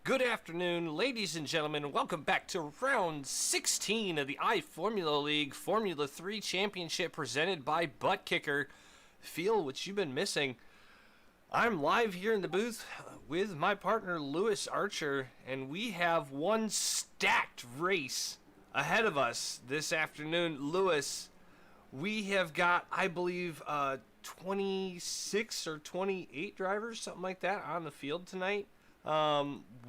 Good afternoon, ladies and gentlemen. Welcome back to round 16 of the iFormula League Formula 3 Championship presented by Butt Kicker. Feel what you've been missing. I'm live here in the booth with my partner Lewis Archer, and we have one stacked race ahead of us this afternoon. Lewis, we have got, I believe, 26 or 28 drivers, something like that, on the field tonight.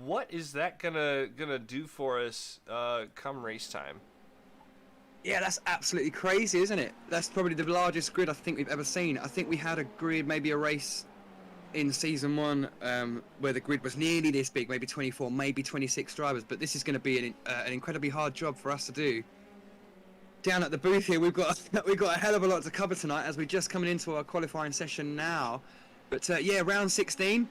What is that gonna do for us come race time? Yeah, that's absolutely crazy, isn't it? That's probably the largest grid I think we've ever seen. I think we had a grid, maybe a race in season one where the grid was nearly this big, maybe 24, maybe 26 drivers. But this is going to be an incredibly hard job for us to do. Down at the booth here, we've got a hell of a lot to cover tonight as we're just coming into our qualifying session now. But yeah, round 16.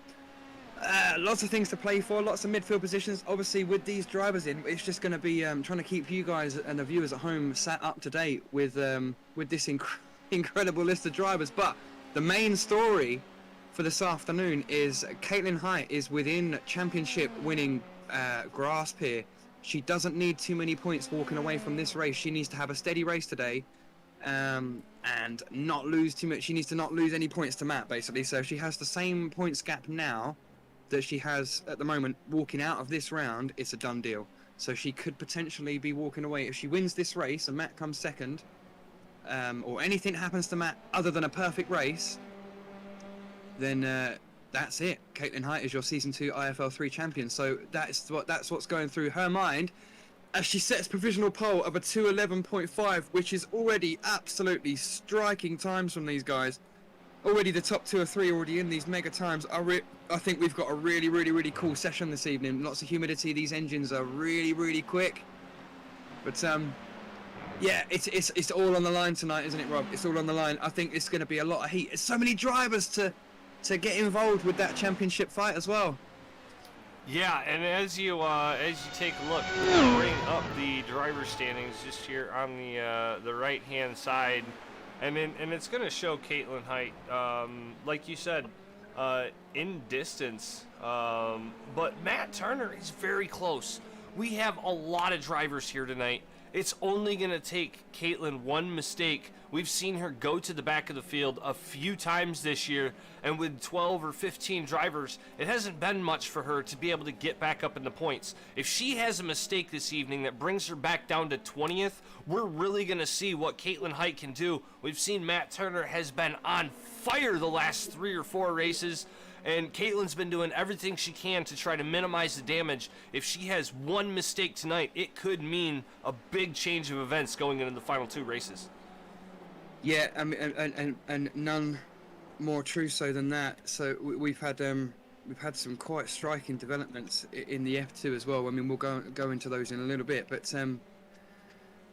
Lots of things to play for, lots of midfield positions. Obviously, with these drivers in, it's just going to be trying to keep you guys and the viewers at home sat up to date with this incredible list of drivers. But the main story for this afternoon is Caitlin Height is within championship winning grasp here. She doesn't need too many points walking away from this race. She needs to have a steady race today and not lose too much. She needs to not lose any points to Matt, basically. So she has the same points gap now that she has at the moment. Walking out of this round, it's a done deal. So she could potentially be walking away if she wins this race and Matt comes second, or anything happens to Matt other than a perfect race, then that's it. Caitlin Height is your season 2 IFL 3 champion. So that's what's going through her mind as she sets provisional pole of a 2:11.5, which is already absolutely striking times from these guys. Already the top 2 or 3 already in these mega times. I think we've got a really cool session this evening. Lots of humidity. These engines are really quick. But yeah, it's all on the line tonight, isn't it, Rob? It's all on the line. I think it's going to be a lot of heat. There's so many drivers to get involved with that championship fight as well. Yeah, and as you take a look, bring up the driver standings just here on the right hand side. And it's going to show Caitlin Height, like you said, in distance. But Matt Turner is very close. We have a lot of drivers here tonight. It's only going to take Caitlin one mistake. We've seen her go to the back of the field a few times this year, and with 12 or 15 drivers, it hasn't been much for her to be able to get back up in the points. If she has a mistake this evening that brings her back down to 20th, we're really going to see what Caitlin Height can do. We've seen Matt Turner has been on fire the last 3 or 4 races, and Caitlin's been doing everything she can to try to minimize the damage. If she has one mistake tonight, it could mean a big change of events going into the final 2 races. Yeah, I mean, and none more true so than that. So we've had some quite striking developments in the F2 as well. I mean, we'll go into those in a little bit, but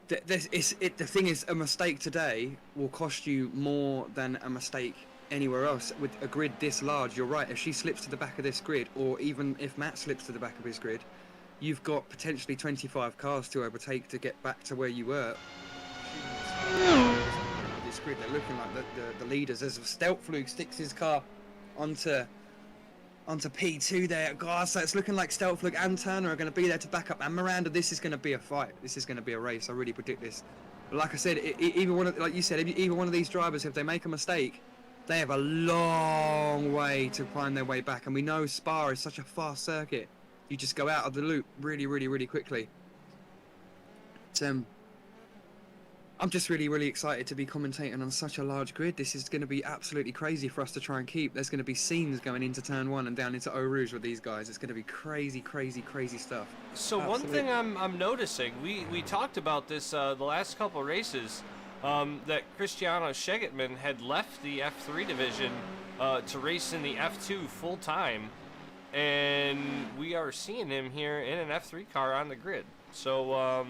the thing is, a mistake today will cost you more than a mistake anywhere else. With a grid this large, you're right. If she slips to the back of this grid, or even if Matt slips to the back of his grid, you've got potentially 25 cars to overtake to get back to where you were. This grid, they're looking like the leaders. As Steltflug sticks his car onto P2 there, guys. So it's looking like Steltflug and Turner are going to be there to back up. And Miranda, this is going to be a fight. This is going to be a race. I really predict this. But like I said, like you said, either one of these drivers, if they make a mistake, they have a long way to find their way back. And we know Spa is such a fast circuit. You just go out of the loop really quickly. But, I'm just really excited to be commentating on such a large grid. This is going to be absolutely crazy for us to try and keep. There's going to be scenes going into turn 1 and down into Eau Rouge with these guys. It's going to be crazy stuff. So absolutely. One thing I'm noticing, we talked about this the last couple races, that Cristiano Schegetman had left the F3 division to race in the F2 full time, and we are seeing him here in an F3 car on the grid. So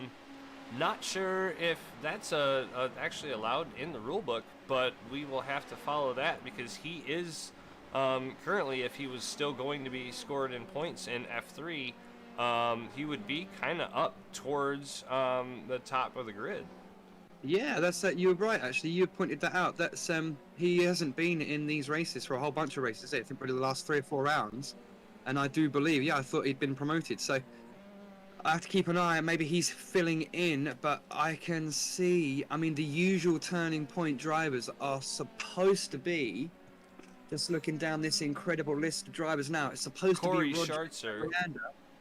not sure if that's actually allowed in the rule book, but we will have to follow that because he is currently, if he was still going to be scored in points in F3, he would be kind of up towards the top of the grid. Yeah, that's you were right. Actually, you pointed that out. That's he hasn't been in these races for a whole bunch of races. I think probably the last 3 or 4 rounds. and I do believe, I thought he'd been promoted. So I have to keep an eye, and maybe he's filling in, but I can see, I mean, the usual turning point drivers are supposed to be, just looking down this incredible list of drivers now, it's supposed to be Roger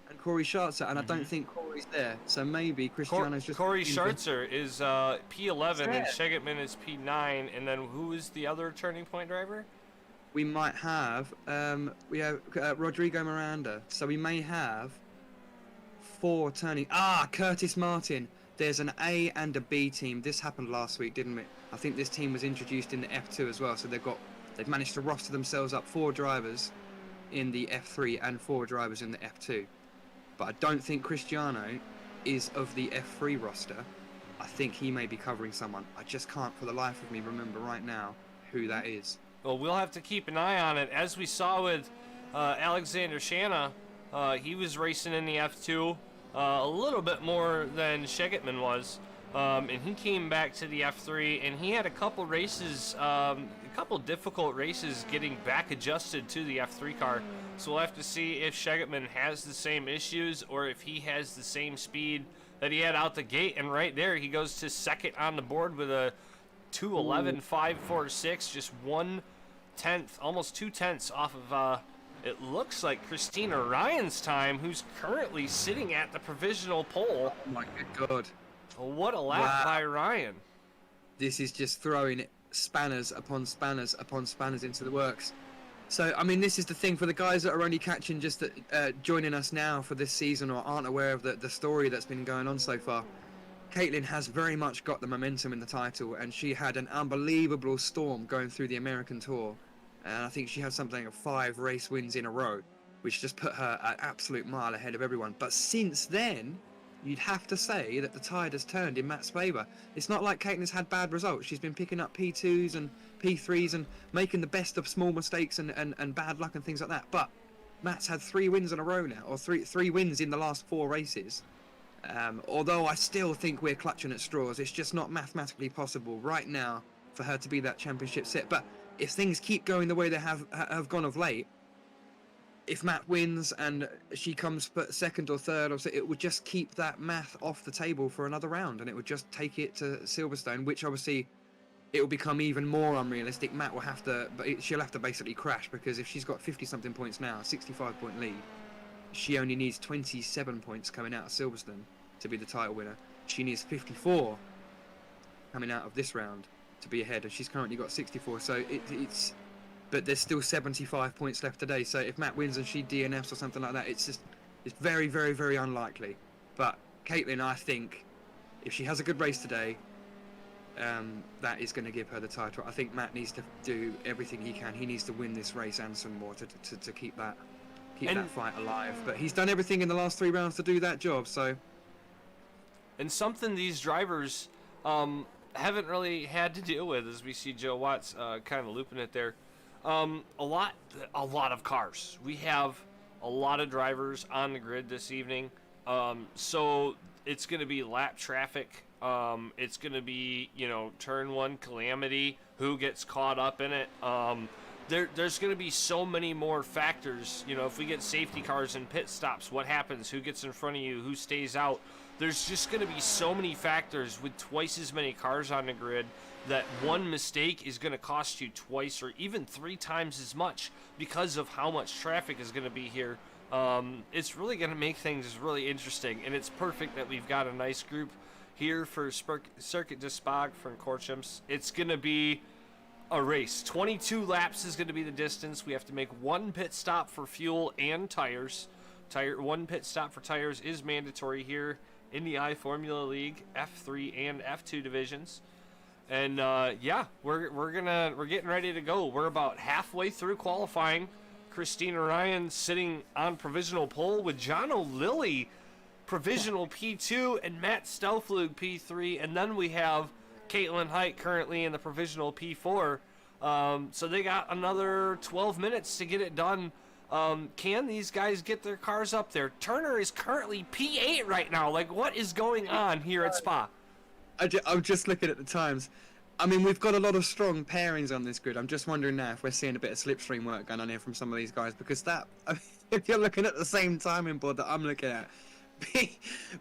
and Corey Schartzer, and I don't think Corey's there, so maybe Cristiano's just... Corey Schartzer is P11 and Schegetman is P9, and then who is the other turning point driver? We might have, Rodrigo Miranda, so we may have 4 turning... Curtis Martin. There's an A and a B team. This happened last week, didn't it? I think this team was introduced in the F2 as well, so they've managed to roster themselves up 4 drivers in the F3 and 4 drivers in the F2. But I don't think Cristiano is of the F3 roster. I think he may be covering someone. I just can't for the life of me remember right now who that is. Well, we'll have to keep an eye on it. As we saw with Alexander Shanna, he was racing in the F2 a little bit more than Schegetman was. And he came back to the F3, and he had a couple races, a couple difficult races getting back adjusted to the F3 car. So we'll have to see if Schegetman has the same issues or if he has the same speed that he had out the gate. And right there, he goes to second on the board with a 2:11.546, just 1/10, almost 2/10 off of, it looks like Christina Ryan's time, who's currently sitting at the provisional pole. Oh my good God. What a lap by Ryan. This is just throwing spanners upon spanners upon spanners into the works. So, I mean, this is the thing for the guys that are only catching just joining us now for this season or aren't aware of the story that's been going on so far. Caitlin has very much got the momentum in the title, and she had an unbelievable storm going through the American Tour. And I think she had something of 5 race wins in a row, which just put her an absolute mile ahead of everyone. But since then, you'd have to say that the tide has turned in Matt's favour. It's not like Caitlin's had bad results. She's been picking up P2s and P3s and making the best of small mistakes and bad luck and things like that. But Matt's had 3 wins in a row now, or three wins in the last 4 races. Although I still think we're clutching at straws. It's just not mathematically possible right now for her to be that championship set. But if things keep going the way they have gone of late, if Matt wins and she comes second or third, or so, it would just keep that math off the table for another round, and it would just take it to Silverstone, which obviously it will become even more unrealistic. Matt will have to, she'll have to basically crash, because if she's got 50-something points now, 65-point lead, she only needs 27 points coming out of Silverstone to be the title winner. She needs 54 coming out of this round to be ahead, and she's currently got 64. So it's but there's still 75 points left today. So if Matt wins and she DNFs or something like that, it's very, very, very unlikely. But Caitlin, I think, if she has a good race today, that is going to give her the title. I think Matt needs to do everything he can. He needs to win this race and some more to keep that fight alive. But he's done everything in the last 3 rounds to do that job. So, and something these drivers haven't really had to deal with, as we see Joe Watts kind of looping it there. A lot of cars. We have a lot of drivers on the grid this evening. So it's going to be lap traffic. It's going to be, turn 1 calamity. Who gets caught up in it? There's going to be so many more factors. If we get safety cars and pit stops, what happens? Who gets in front of you? Who stays out? There's just going to be so many factors with twice as many cars on the grid that one mistake is going to cost you twice or even 3 times as much because of how much traffic is going to be here. It's really going to make things really interesting, and it's perfect that we've got a nice group here for Circuit de Spa-Francorchamps. It's going to be a race. 22 laps is going to be the distance. We have to make 1 pit stop for fuel and tires. 1 pit stop for tires is mandatory here in the iFormula League, F3 and F2 divisions. And yeah, we're getting ready to go. We're about halfway through qualifying. Christina Ryan sitting on provisional pole with John O'Lilly provisional P2 and Matt Stelflug P3, and then we have Caitlin Height currently in the provisional P4. So they got another 12 minutes to get it done. Can these guys get their cars up there? Turner is currently P8 right now. Like, what is going on here at Spa? I'm just looking at the times. I mean, we've got a lot of strong pairings on this grid. I'm just wondering now if we're seeing a bit of slipstream work going on here from some of these guys, because if you're looking at the same timing board that I'm looking at,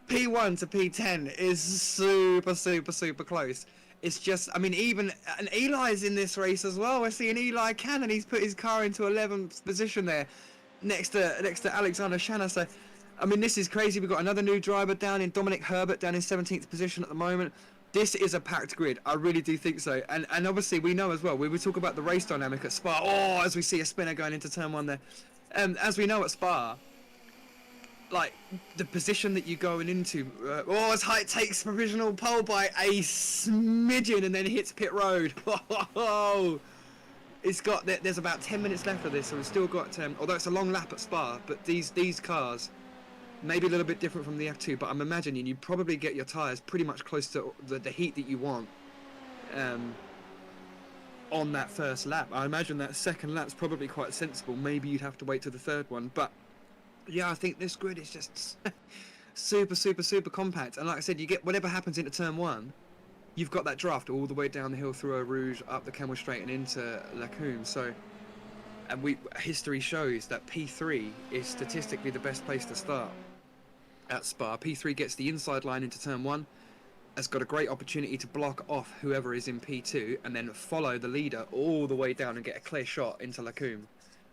P1 to P10 is super, super, super close. It's just, I mean, even, and Eli's in this race as well. We're seeing Eli Cannon. He's put his car into 11th position there, next to Alexander Shanna. So, I mean, this is crazy. We've got another new driver down in Dominic Herbert down in 17th position at the moment. This is a packed grid. I really do think so. And obviously we know as well, we talk about the race dynamic at Spa. Oh, as we see a spinner going into turn 1 there. As we know at Spa, like, the position that you're going into, as Height takes provisional pole by a smidgen and then hits pit road. It's got, there's about 10 minutes left of this, so we've still got, although it's a long lap at Spa, but these cars, maybe a little bit different from the F2, but I'm imagining you probably get your tyres pretty much close to the heat that you want on that first lap. I imagine that second lap's probably quite sensible. Maybe you'd have to wait till the third one, but yeah, I think this grid is just super, super, super compact. And like I said, you get whatever happens into turn 1, you've got that draft all the way down the hill through Eau Rouge, up the Camel Straight and into Lacombe. So, and history shows that P3 is statistically the best place to start at Spa. P3 gets the inside line into turn 1, has got a great opportunity to block off whoever is in P2 and then follow the leader all the way down and get a clear shot into Lacombe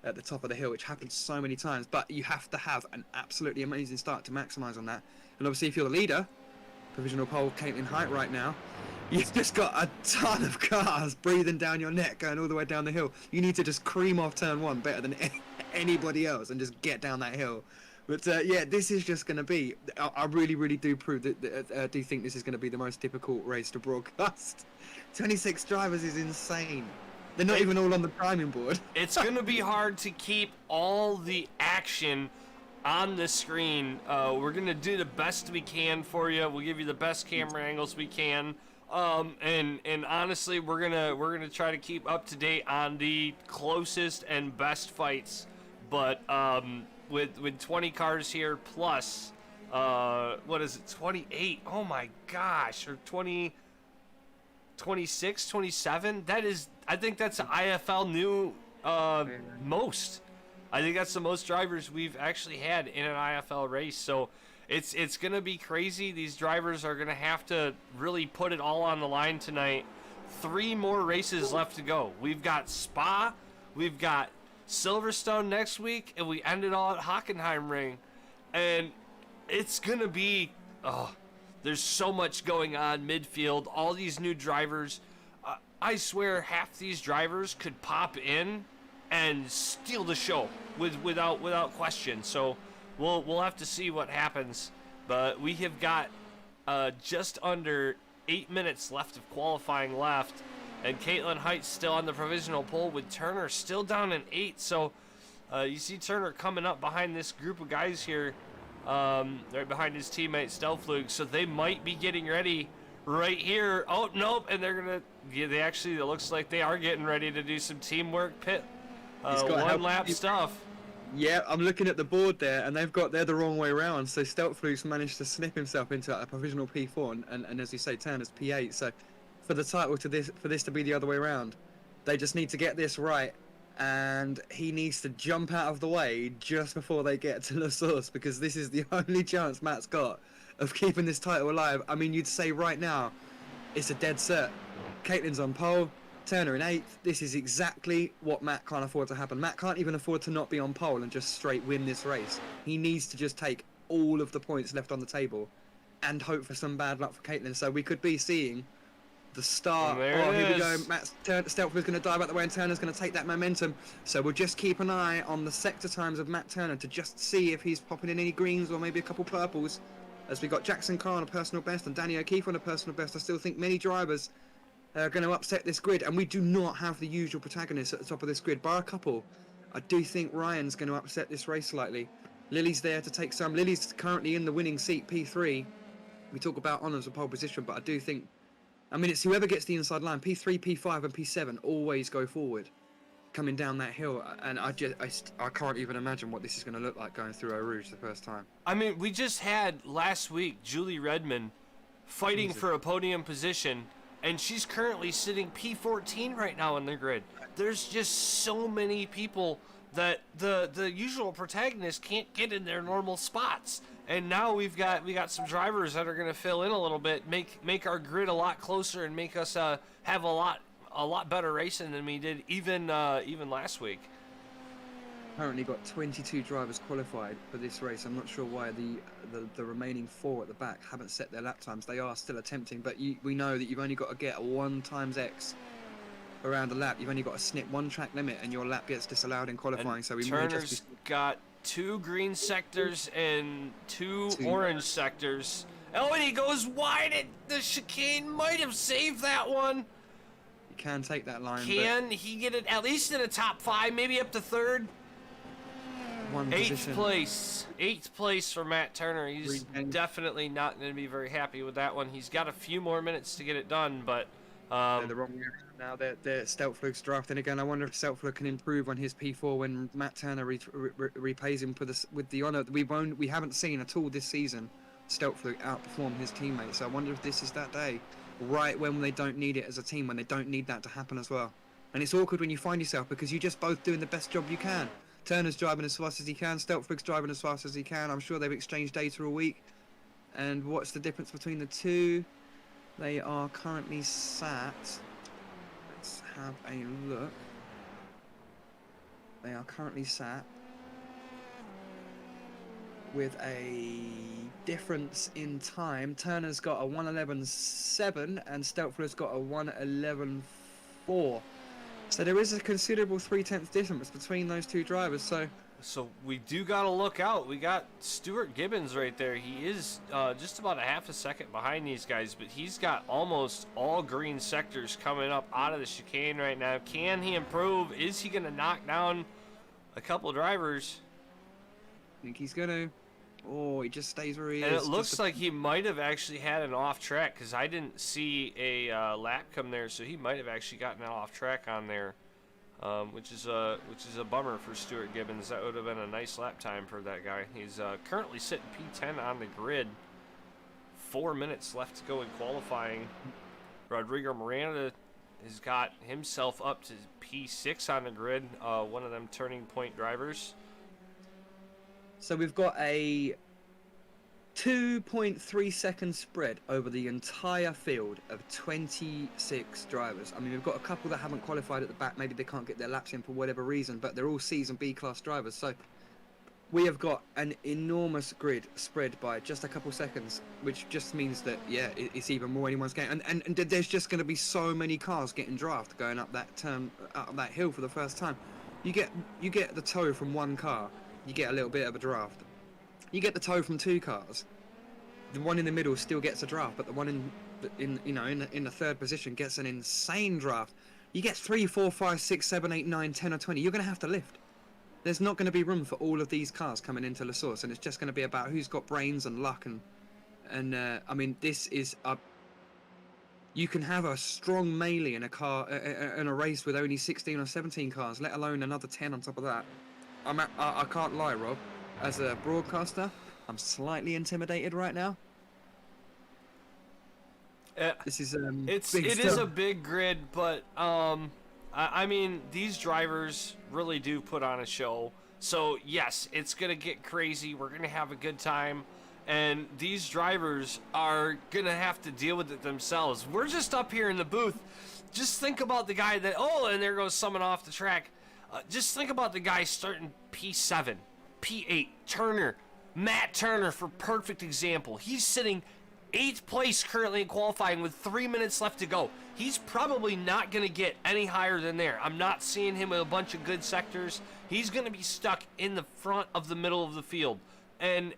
at the top of the hill, which happens so many times. But you have to have an absolutely amazing start to maximise on that. And obviously, if you're the leader, provisional pole Caitlin Height right now, you've just got a ton of cars breathing down your neck going all the way down the hill. You need to just cream off turn 1 better than anybody else and just get down that hill. But yeah, this is just going to be, I really, really do do think this is going to be the most difficult race to broadcast. 26 drivers is insane. They're not even all on the timing board. It's going to be hard to keep all the action on the screen. We're going to do the best we can for you. We'll give you the best camera angles we can. And honestly, we're gonna try to keep up to date on the closest and best fights. But with 20 cars here plus what is it, 28? Oh my gosh, or 20, 26, 27? That is, I think that's an IFL new most. I think that's the most drivers we've actually had in an IFL race. So it's gonna be crazy. These drivers are gonna have to really put it all on the line tonight. 3 more races left to go. We've got Spa, we've got Silverstone next week, and we end it all at Hockenheimring. And it's gonna be, there's so much going on midfield. All these new drivers. I swear half these drivers could pop in and steal the show without question. So we'll have to see what happens. But we have got just under 8 minutes left of qualifying left, and Caitlin Height's still on the provisional pole with Turner still down in 8. So you see Turner coming up behind this group of guys here, right behind his teammate Stelflug. So they might be getting ready right here. Oh, nope, and they're gonna, yeah, they actually, it looks like they are getting ready to do some teamwork pit one lap stuff. Yeah, I'm looking at the board there, and they're the wrong way around. So Stelflug's managed to snip himself into a provisional P4, and as you say, Turner's P8. So for the title for this to be the other way around, they just need to get this right, and he needs to jump out of the way just before they get to La Source, because this is the only chance Matt's got of keeping this title alive. I mean, you'd say right now, it's a dead cert. Caitlin's on pole, Turner in 8th. This is exactly what Matt can't afford to happen. Matt can't even afford to not be on pole and just straight win this race. He needs to just take all of the points left on the table and hope for some bad luck for Caitlin. So we could be seeing the start. Here we go. Stelflug's going to dive out the way, and Turner's going to take that momentum. So we'll just keep an eye on the sector times of Matt Turner to just see if he's popping in any greens or maybe a couple purples. As we got Jackson Carr on a personal best and Danny O'Keefe on a personal best, I still think many drivers are going to upset this grid, and we do not have the usual protagonists at the top of this grid, bar a couple. I do think Ryan's going to upset this race slightly. Lily's there to take some. Lily's currently in the winning seat, P3. We talk about honours of pole position, but I do think, I mean, it's whoever gets the inside line. P3, P5 and P7 always go forward coming down that hill, and I can't even imagine what this is going to look like going through Eau Rouge the first time. I mean, we just had last week Julie Redmond fighting for a podium position, and she's currently sitting P14 right now in the grid. There's just so many people that the usual protagonists can't get in their normal spots. And now we got some drivers that are going to fill in a little bit, make our grid a lot closer, and make us have a lot better racing than we did even last week. Currently got 22 drivers qualified for this race. I'm not sure why the remaining 4 at the back haven't set their lap times. They are still attempting, but we know that you've only got to get a 1 times X around a lap. You've only got to snip 1 track limit, and your lap gets disallowed in qualifying. And so we Turner's may just got 2 green sectors and 2 orange sectors. Oh, and he goes wide. The chicane might have saved that one. You can take that line. Can he get it at least in the top 5, maybe up to 3rd? 8th place for Matt Turner. He's definitely not going to be very happy with that one. He's got a few more minutes to get it done, but they're the wrong way now. They're Steltflug's drafting again. I wonder if Steltflug can improve on his P4 when Matt Turner repays him with the honour. We haven't seen at all this season Steltflug outperform his teammates. So I wonder if this is that day, right when they don't need it as a team, when they don't need that to happen as well. And it's awkward when you find yourself because you're just both doing the best job you can. Turner's driving as fast as he can, Steltflug's driving as fast as he can. I'm sure they've exchanged data all week. And what's the difference between the two? They are currently sat. Let's have a look. They are currently sat with a difference in time. Turner's got a 1:11.7 and Steltflug's got a 1:11.4. So there is a considerable 0.3 difference between those two drivers. So we do got to look out. We got Stuart Gibbons right there. He is just about a half a second behind these guys, but he's got almost all green sectors coming up out of the chicane right now. Can he improve? Is he going to knock down a couple drivers? I think he's going to. Oh, he just stays where he and is. And it looks like he might have actually had an off track because I didn't see a lap come there, so he might have actually gotten an off track on there. Which is a bummer for Stuart Gibbons. That would have been a nice lap time for that guy. He's currently sitting P10 on the grid. 4 minutes left to go in qualifying. Rodrigo Miranda has got himself up to P6 on the grid. One of them turning point drivers. So we've got a 2.3 second spread over the entire field of 26 drivers. I mean, we've got a couple that haven't qualified at the back. Maybe they can't get their laps in for whatever reason, but they're all Season B class drivers. So we have got an enormous grid spread by just a couple seconds, which just means that, yeah, it's even more anyone's game. And there's just going to be so many cars getting drafted going up that hill for the first time. You get the tow from one car, you get a little bit of a draft. You get the tow from 2 cars. The one in the middle still gets a draft, but the one in the 3rd position gets an insane draft. You get 3, 4, 5, 6, 7, 8, 9, 10, or 20. You're going to have to lift. There's not going to be room for all of these cars coming into La Source, and it's just going to be about who's got brains and luck. And I mean, this is a. You can have a strong melee in a race with only 16 or 17 cars, let alone another 10 on top of that. I can't lie, Rob. As a broadcaster, I'm slightly intimidated right now. This is it is a big grid, but I mean, these drivers really do put on a show. So yes, it's gonna get crazy. We're gonna have a good time, and these drivers are gonna have to deal with it themselves. We're just up here in the booth. Just think about the guy that and there goes someone off the track. Just think about the guy starting P7, P8, Turner, Matt Turner for perfect example. He's sitting 8th place currently in qualifying with 3 minutes left to go. He's probably not going to get any higher than there. I'm not seeing him with a bunch of good sectors. He's going to be stuck in the front of the middle of the field. And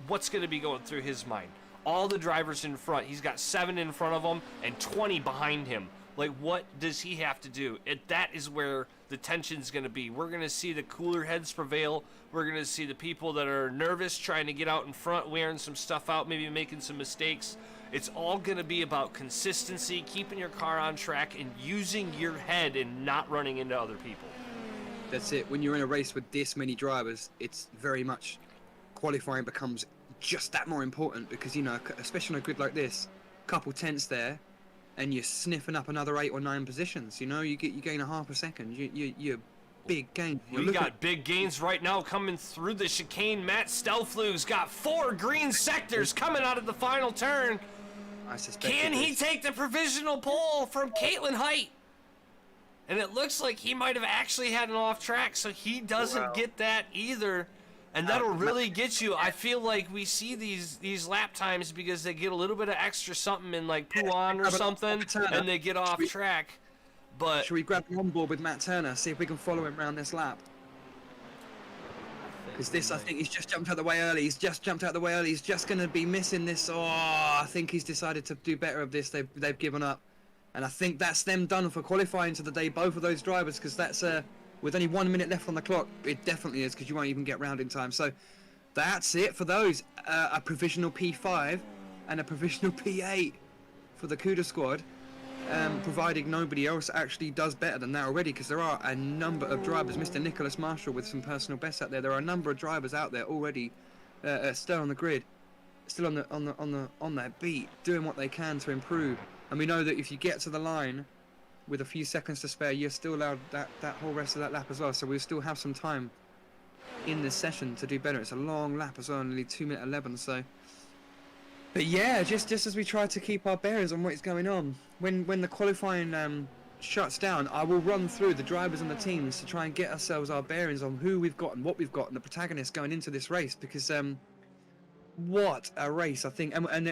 what's going to be going through his mind? All the drivers in front. He's got 7 in front of him and 20 behind him. Like, what does he have to do? That is where the tension's going to be. We're going to see the cooler heads prevail. We're going to see the people that are nervous trying to get out in front, wearing some stuff out, maybe making some mistakes. It's all going to be about consistency, keeping your car on track, and using your head and not running into other people. That's it. When you're in a race with this many drivers, it's very much qualifying becomes just that more important because, you know, especially on a grid like this, couple tenths there, and you're sniffing up another 8 or 9 positions. You know, you gain a half a second. big gain. We got big gains right now coming through the chicane. Matt Stelflug's got 4 green sectors coming out of the final turn. I suspect. Can he take the provisional pole from Caitlin Height? And it looks like he might have actually had an off track, so he doesn't get that either. And that'll really get you. I feel like we see these lap times because they get a little bit of extra something in like Puan or something, and they get off track. But should we grab him on board with Matt Turner, see if we can follow him around this lap? Because I think he's just jumped out the way early. He's just going to be missing this. Oh, I think he's decided to do better of this. They've given up. And I think that's them done for qualifying to the day, both of those drivers, because that's with only 1 minute left on the clock, it definitely is, because you won't even get round in time. So that's it for those. A provisional P5 and a provisional P8 for the CUDA squad. Providing nobody else actually does better than that already, because there are a number of drivers. Mr. Nicholas Marshall with some personal bests out there. There are a number of drivers out there already, still on the grid, still on their beat, doing what they can to improve. And we know that if you get to the line with a few seconds to spare, you're still allowed that whole rest of that lap as well. So we'll still have some time in this session to do better. It's a long lap as well, only 2:11. So. But yeah, just as we try to keep our bearings on what's going on, when the qualifying shuts down, I will run through the drivers and the teams to try and get ourselves our bearings on who we've got and what we've got and the protagonists going into this race, because what a race, I think, and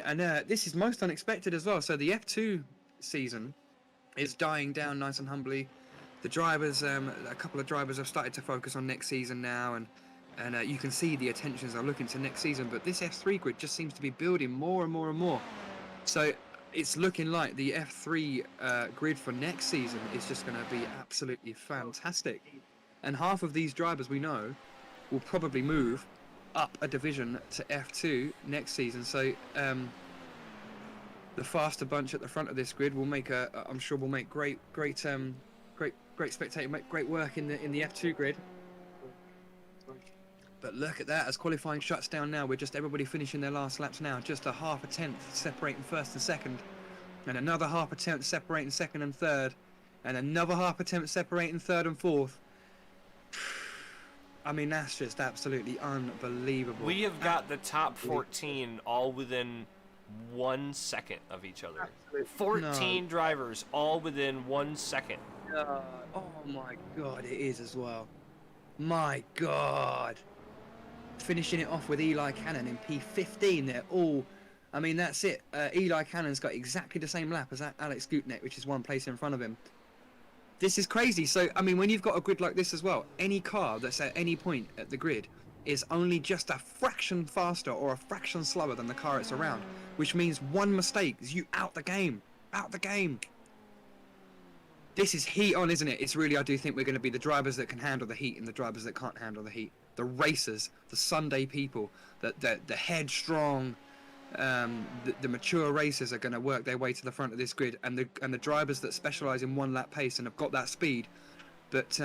this is most unexpected as well. So the F2 season is dying down nice and humbly. The drivers, a couple of drivers have started to focus on next season now, and you can see the attentions are looking to next season, but this F3 grid just seems to be building more and more and more. So it's looking like the F3 grid for next season is just going to be absolutely fantastic. And half of these drivers we know will probably move up a division to F2 next season. So the faster bunch at the front of this grid will make I'm sure will make great spectator, make great work in the F2 grid. But look at that, as qualifying shuts down now, we're just everybody finishing their last laps now. Just a half a tenth separating first and second. And another half a tenth separating second and third. And another half a tenth separating third and fourth. I mean, that's just absolutely unbelievable. We have got the top 14 all within 1 second of each other. 14 drivers all within 1 second. Oh my God, it is as well. My God. Finishing it off with Eli Cannon in P15. They're all, I mean, that's it. Eli Cannon's got exactly the same lap as Alex Gutneck, which is 1 place in front of him. This is crazy. So, I mean, when you've got a grid like this as well, any car that's at any point at the grid is only just a fraction faster or a fraction slower than the car it's around, which means one mistake is you out the game. Out the game. This is heat on, isn't it? It's really, I do think we're going to be the drivers that can handle the heat and the drivers that can't handle the heat. The racers, the Sunday people, the headstrong, the mature racers are going to work their way to the front of this grid, and the drivers that specialise in 1 lap pace and have got that speed, but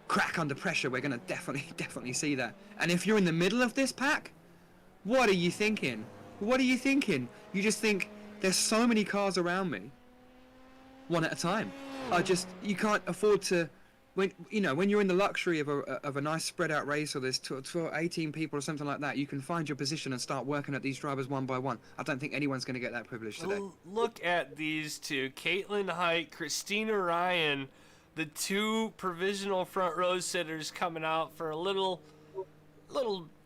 crack under pressure. We're going to definitely see that. And if you're in the middle of this pack, what are you thinking? What are you thinking? You just think there's so many cars around me, one at a time. You can't afford to. When you're in the luxury of a nice spread out race, or there's 18 people or something like that, you can find your position and start working at these drivers one by one. I don't think anyone's going to get that privilege today. Look at these two, Caitlin Height, Christina Ryan, the 2 provisional front row sitters coming out for a little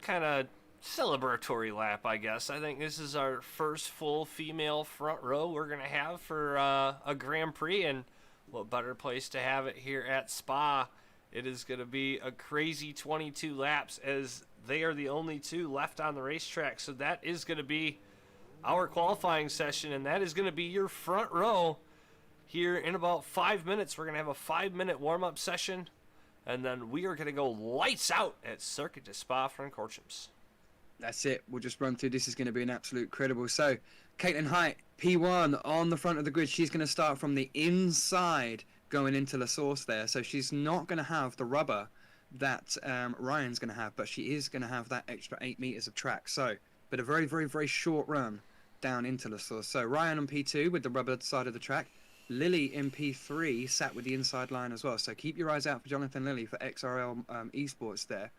kind of celebratory lap, I guess. I think this is our first full female front row we're going to have for a Grand Prix, and what better place to have it here at Spa. It is going to be a crazy 22 laps, as they are the only 2 left on the racetrack. So that is going to be our qualifying session, and that is going to be your front row here in about 5 minutes. We're going to have a 5-minute warm-up session, and then we are going to go lights out at Circuit de Spa-Francorchamps. That's it. We'll just run through. This is going to be an absolute credible. So, Caitlin Height, P1 on the front of the grid. She's going to start from the inside going into La Source there. So she's not going to have the rubber that Ryan's going to have, but she is going to have that extra 8 meters of track. So, but a very, very, very short run down into La Source. So Ryan on P2 with the rubber side of the track. Lilly in P3 sat with the inside line as well. So keep your eyes out for Jonathan Lilly for XRL Esports there.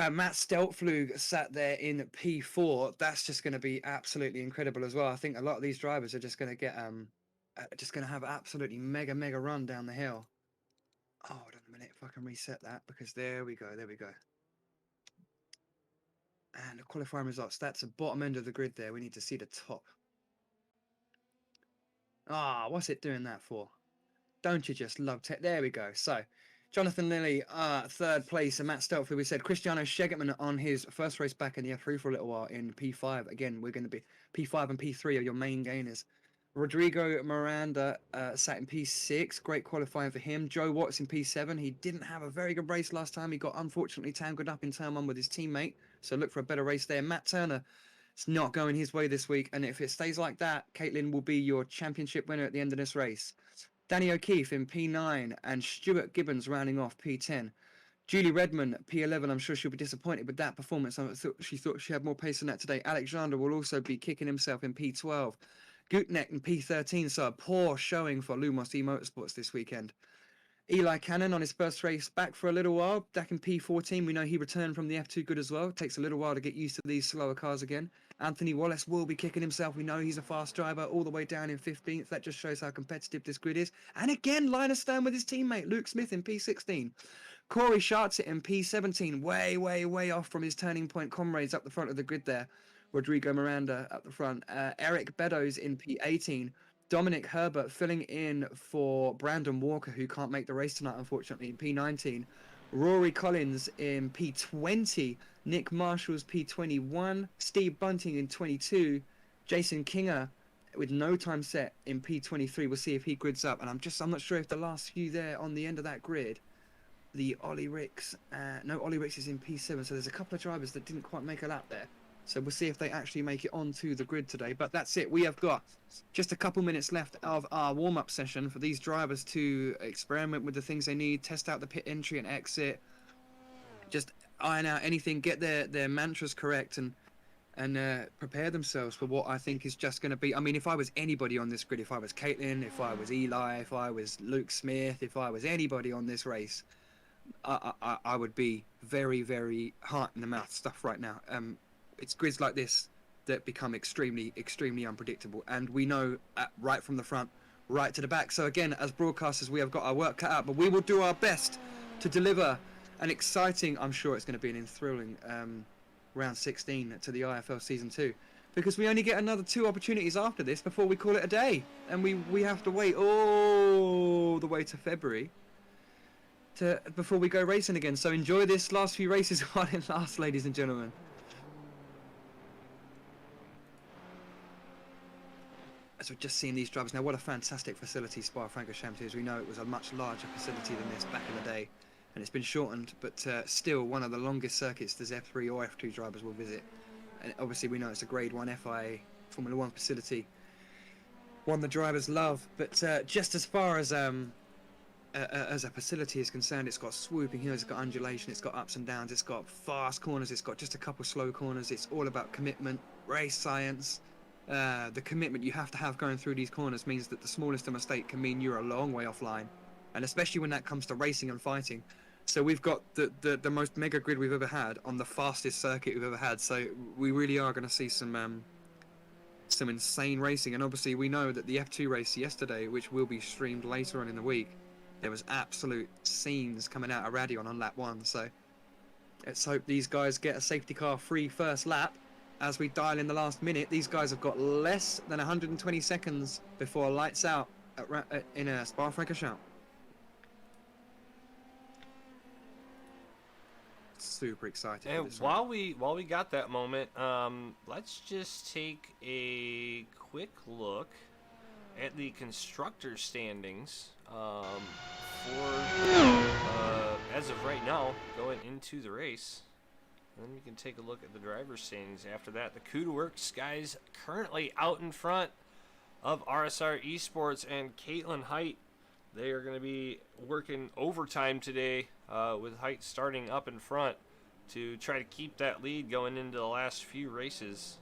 Matt Steltflug sat there in P4. That's just going to be absolutely incredible as well. I think a lot of these drivers are just going to get just going to have absolutely mega run down the hill. Oh, hold on a minute if I can reset that, because there we go. And the qualifying results, that's the bottom end of the grid there. We need to see the top. What's it doing that for? Don't you just love tech? There we go. So, Jonathan Lilly, third place, and Matt Steltflug. We said Cristiano Schegerman on his first race back in the F3 for a little while in P5. Again, we're going to be P5 and P3 are your main gainers. Rodrigo Miranda sat in P6. Great qualifying for him. Joe Watts in P7. He didn't have a very good race last time. He got unfortunately tangled up in turn 1 with his teammate. So look for a better race there. Matt Turner, it's not going his way this week. And if it stays like that, Caitlin will be your championship winner at the end of this race. Danny O'Keefe in P9 and Stuart Gibbons rounding off P10. Julie Redmond, P11. I'm sure she'll be disappointed with that performance. She thought she had more pace than that today. Alexander will also be kicking himself in P12. Gutneck in P13, so a poor showing for Lumos eMotorsports this weekend. Eli Cannon on his first race back for a little while, back in P14. We know he returned from the F2 good as well. It takes a little while to get used to these slower cars again. Anthony Wallace will be kicking himself. We know he's a fast driver, all the way down in 15th. That just shows how competitive this grid is. And again, Linus Stern with his teammate, Luke Smith in P16. Corey Schartz in P17, way off from his turning point comrades up the front of the grid there. Rodrigo Miranda up the front. Eric Beddoes in P18. Dominic Herbert filling in for Brandon Walker, who can't make the race tonight, unfortunately, in P19. Rory Collins in P20. Nick Marshall's P21. Steve Bunting in 22. Jason Kinger with no time set in P23. We'll see if he grids up. And I'm not sure if the last few there on the end of that grid, the Ollie Ricks, no, Ollie Ricks is in P7. So there's a couple of drivers that didn't quite make a lap there. So we'll see if they actually make it onto the grid today. But that's it. We have got just a couple minutes left of our warm-up session for these drivers to experiment with the things they need, test out the pit entry and exit, just iron out anything, get their mantras correct, and prepare themselves for what I think is just going to be... I mean, if I was anybody on this grid, if I was Caitlin, if I was Eli, if I was Luke Smith, if I was anybody on this race, I would be very heart in the mouth stuff right now. It's grids like this that become extremely unpredictable, and we know right from the front right to the back. So again, as broadcasters, we have got our work cut out, but we will do our best to deliver an exciting, I'm sure it's going to be an enthralling round 16 to the IFL season 2, because we only get another 2 opportunities after this before we call it a day, and we have to wait all the way to February before we go racing again. So enjoy this last few races while it lasts, ladies and gentlemen. As we're just seeing these drivers now, what a fantastic facility Spa-Francorchamps is. We know it was a much larger facility than this back in the day, and it's been shortened, but still one of the longest circuits there's F3 or F2 drivers will visit. And obviously we know it's a Grade 1 FIA Formula 1 facility, one the drivers love. But just as far as a facility is concerned, it's got swooping hills, it's got undulation, it's got ups and downs, it's got fast corners, it's got just a couple slow corners. It's all about commitment, race science. The commitment you have to have going through these corners means that the smallest of mistake can mean you're a long way offline, and especially when that comes to racing and fighting. So we've got the most mega grid we've ever had on the fastest circuit we've ever had. So we really are going to see some insane racing. And obviously we know that the F2 race yesterday, which will be streamed later on in the week, there was absolute scenes coming out of Radion on lap 1. So let's hope these guys get a safety car free first lap. As we dial in the last minute, these guys have got less than 120 seconds before lights out in a Spa-Francorchamps. Super excited. And while we got that moment, let's just take a quick look at the constructor standings for as of right now going into the race. And then we can take a look at the driver's standings after that. The Kuda Works guys currently out in front of RSR Esports and Caitlin Height. They are going to be working overtime today with Height starting up in front to try to keep that lead going into the last few races.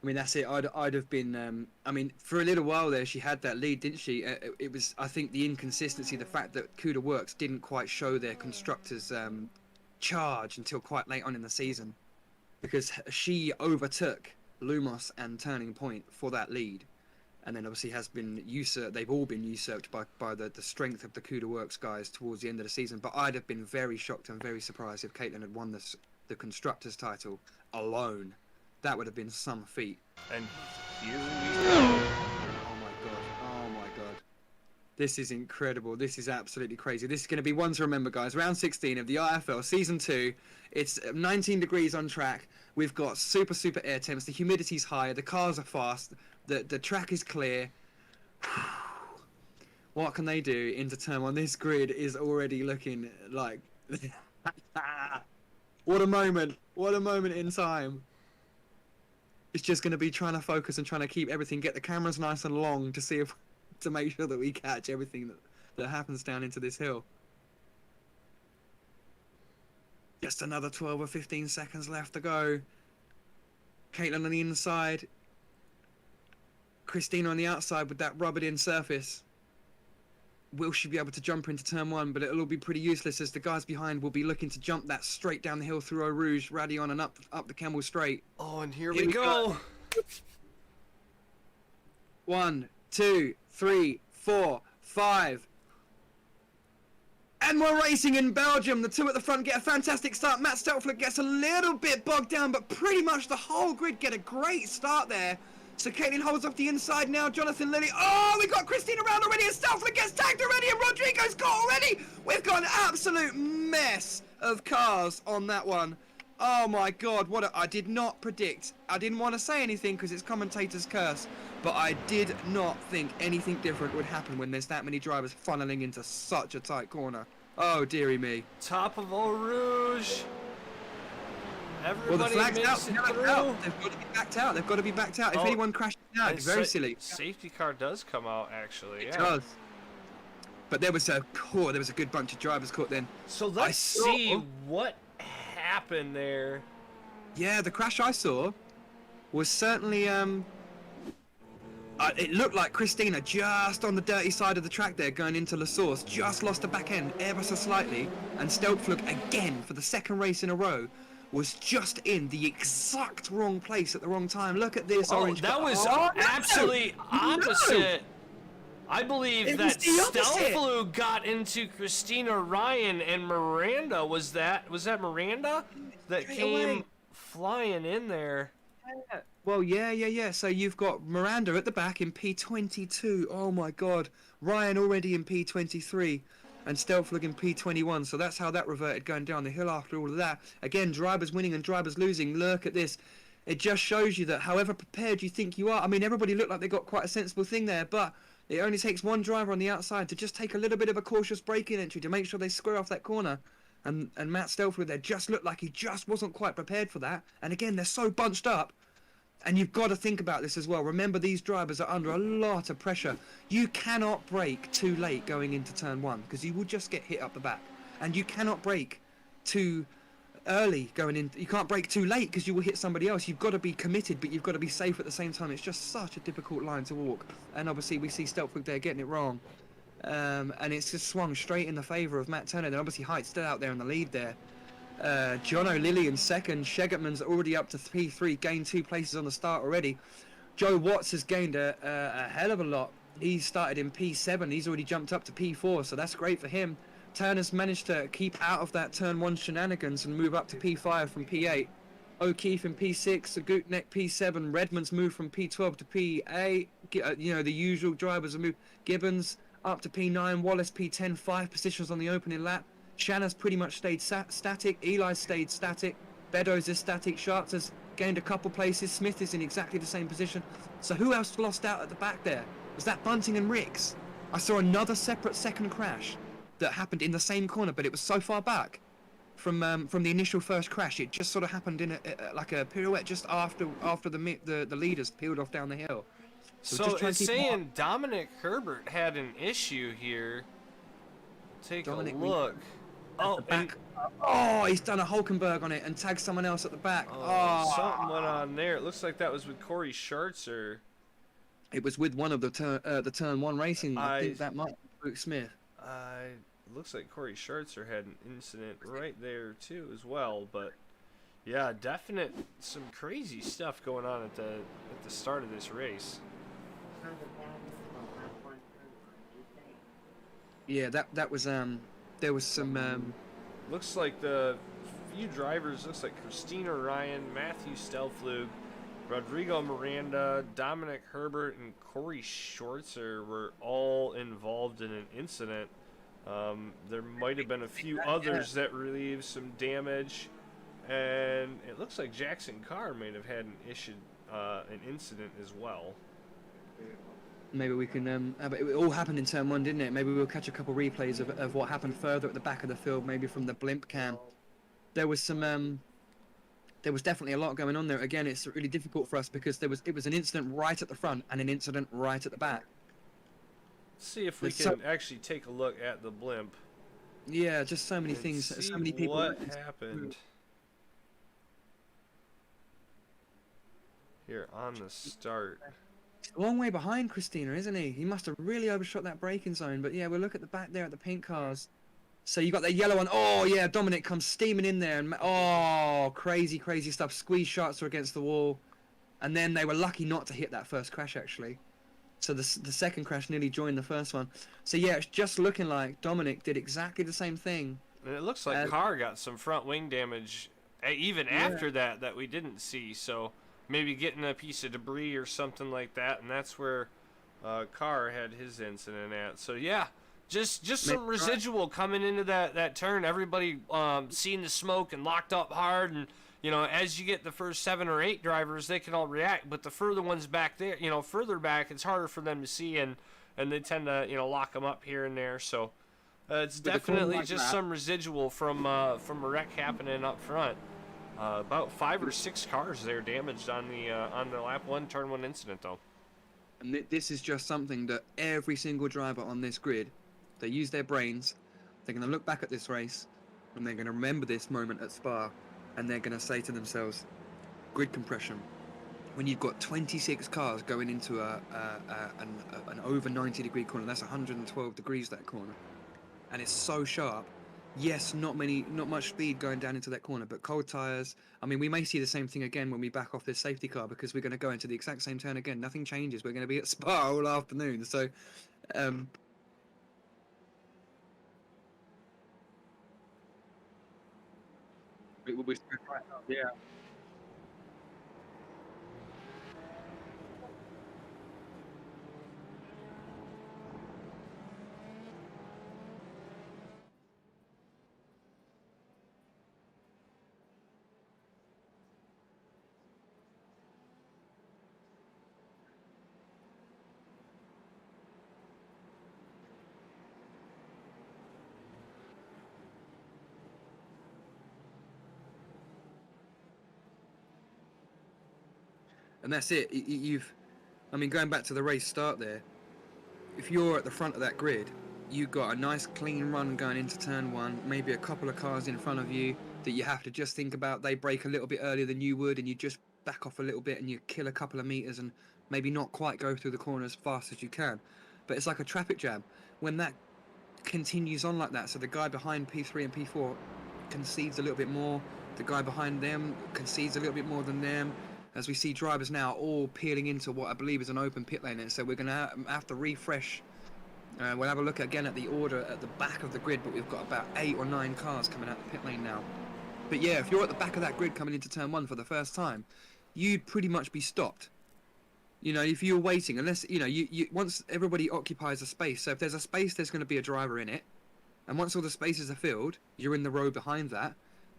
I mean, that's it. I'd have been. I mean, for a little while there, she had that lead, didn't she? It was, I think, the inconsistency, the fact that Cuda Works didn't quite show their constructors' charge until quite late on in the season, because she overtook Lumos and Turning Point for that lead, and then obviously has been usurped. They've all been usurped by the strength of the Cuda Works guys towards the end of the season. But I'd have been very shocked and very surprised if Caitlin had won the constructors' title alone. That would have been some feat. And here we go. Oh my god. Oh my god. This is incredible. This is absolutely crazy. This is going to be one to remember, guys. Round 16 of the IFL Season 2. It's 19 degrees on track. We've got super air temps. The humidity's high. The cars are fast. The track is clear. What can they do into turn one? This grid is already looking like... What a moment. What a moment in time. It's just going to be trying to focus and trying to keep everything, get the cameras nice and long to make sure that we catch everything that happens down into this hill. Just another 12 or 15 seconds left to go. Caitlin on the inside. Christina on the outside with that rubbered in surface. Will she be able to jump into turn one? But it'll all be pretty useless as the guys behind will be looking to jump that straight down the hill through Eau Rouge, Radion and up the Kemmel Straight. Oh, and here we go. 1, 2, 3, 4, 5. And we're racing in Belgium. The two at the front get a fantastic start. Matt Stelfler gets a little bit bogged down, but pretty much the whole grid get a great start there. So Caitlin holds off the inside now. Jonathan Lilly. Oh, we got Christina around already, and Stelfler gets tagged already, and Rodrigo's caught already. We've got an absolute mess of cars on that one. Oh my god, I did not predict. I didn't want to say anything because it's commentator's curse, but I did not think anything different would happen when there's that many drivers funneling into such a tight corner. Oh dearie me. Top of Eau Rouge. Everybody Well, the flag's out. makes it through. They've got to be backed out. They've got to be backed out. If anyone crashes out, it's very silly. Safety car does come out, actually. It does. But there was a good bunch of drivers caught then. So let's see what happened there. Yeah, the crash I saw was certainly it looked like Christina just on the dirty side of the track there going into La Source, just lost the back end ever so slightly, and Steltflug again for the second race in a row was just in the exact wrong place at the wrong time. Look at this orange that car. was actually opposite. I believe that Stelflug got into Christina Ryan and Miranda. Was that Miranda that came flying in there? Yeah. Well, yeah. So you've got Miranda at the back in P22. Oh my God. Ryan already in P23. And Stelflug in P21. So that's how that reverted going down the hill after all of that. Again, drivers winning and drivers losing. Look at this. It just shows you that however prepared you think you are. I mean, everybody looked like they got quite a sensible thing there, but it only takes one driver on the outside to just take a little bit of a cautious braking entry to make sure they square off that corner. And Matt Stelflug there just looked like he just wasn't quite prepared for that. And again, they're so bunched up. And you've got to think about this as well. Remember, these drivers are under a lot of pressure. You cannot brake too late going into turn one because you will just get hit up the back. And you cannot brake too early going in. You can't brake too late because you will hit somebody else. You've got to be committed, but you've got to be safe at the same time. It's just such a difficult line to walk. And obviously, we see Stelflug there getting it wrong. And it's just swung straight in the favour of Matt Turner. Then obviously, Height's still out there in the lead there. John O'Lilly in second. Shegertman's already up to P3, gained 2 places on the start already. Joe Watts has gained a hell of a lot. He started in P7, he's already jumped up to P4, so that's great for him. Turner's managed to keep out of that turn 1 shenanigans and move up to P5 from P8. O'Keefe in P6, Gutneck P7, Redmond's moved from P12 to P8. You know, the usual drivers have moved. Gibbons up to P9, Wallace P10, 5 positions on the opening lap. Shanna's pretty much stayed static. Eli's stayed static. Beddoes is static. Schatz has gained a couple places. Smith is in exactly the same position. So who else lost out at the back there? Was that Bunting and Ricks? I saw another separate second crash that happened in the same corner, but it was so far back from the initial first crash. It just sort of happened in like a pirouette just after the leaders peeled off down the hill. So it's saying Dominic Herbert had an issue here. Take a look. at Oh, the back. Oh, he's done a Hulkenberg on it and tagged someone else at the back. something went on there. It looks like that was with Corey Schartzer. It was with one of the turn one racing. I think I that might be Luke Smith. looks like Corey Schartzer had an incident right there too as well. But yeah, definite some crazy stuff going on at the start of this race. Yeah, that was there was some Looks like the few drivers. Looks like Christina Ryan, Matthew Stelflug, Rodrigo Miranda, Dominic Herbert, and Corey Schartzer were all involved in an incident. There might have been a few others that relieved some damage, and it looks like Jackson Carr might have had an incident as well. maybe we can but it all happened in turn one, didn't it? Maybe we'll catch a couple replays of what happened further at the back of the field, maybe from the blimp cam. There was some there was definitely a lot going on there. Again, it's really difficult for us because it was an incident right at the front and an incident right at the back. Let's see if we can actually take a look at the blimp. Yeah, just so many things, See so many people. what happened here on the start. A long way behind Christina, isn't he? He must have really overshot that braking zone. But yeah, we'll look at the back there at the pink cars. So you got that yellow one. Oh yeah, Dominic comes steaming in there, and oh, crazy stuff. Squeeze shots are against the wall, and then they were lucky not to hit that first crash actually. So the second crash nearly joined the first one. So yeah, it's just looking like Dominic did exactly the same thing. And it looks like Carr got some front wing damage even after that we didn't see. So maybe getting a piece of debris or something like that, and that's where Carr had his incident at. So yeah, just some residual coming into that turn. Everybody seeing the smoke and locked up hard, and you know, as you get the first 7 or 8 drivers, they can all react, but the further ones back there, you know, further back, it's harder for them to see, and they tend to, you know, lock them up here and there. So it's definitely just some residual from a wreck happening up front. About 5 or 6 cars there damaged on the lap 1 turn 1 incident though. And this is just something that every single driver on this grid, they use their brains. They're going to look back at this race, and they're going to remember this moment at Spa, and they're going to say to themselves, grid compression. When you've got 26 cars going into an over 90 degree corner, that's 112 degrees that corner, and it's so sharp. Yes, not much speed going down into that corner, but cold tires. I mean, we may see the same thing again when we back off this safety car, because we're going to go into the exact same turn again. Nothing changes. We're going to be at Spa all afternoon. So, it will be right up. Yeah. And that's it. I mean, going back to the race start there, if you're at the front of that grid, you've got a nice clean run going into turn 1, maybe a couple of cars in front of you that you have to just think about. They brake a little bit earlier than you would, and you just back off a little bit and you kill a couple of meters and maybe not quite go through the corner as fast as you can. But it's like a traffic jam. When that continues on like that, so the guy behind P3 and P4 concedes a little bit more, the guy behind them concedes a little bit more than them, as we see drivers now all peeling into what I believe is an open pit lane. And so we're going to have to refresh. We'll have a look again at the order at the back of the grid, but we've got about 8 or 9 cars coming out the pit lane now. But yeah, if you're at the back of that grid coming into turn 1 for the first time, you'd pretty much be stopped. You know, if you're waiting, unless, you know, you once everybody occupies a space. So if there's a space, there's going to be a driver in it. And once all the spaces are filled, you're in the row behind that.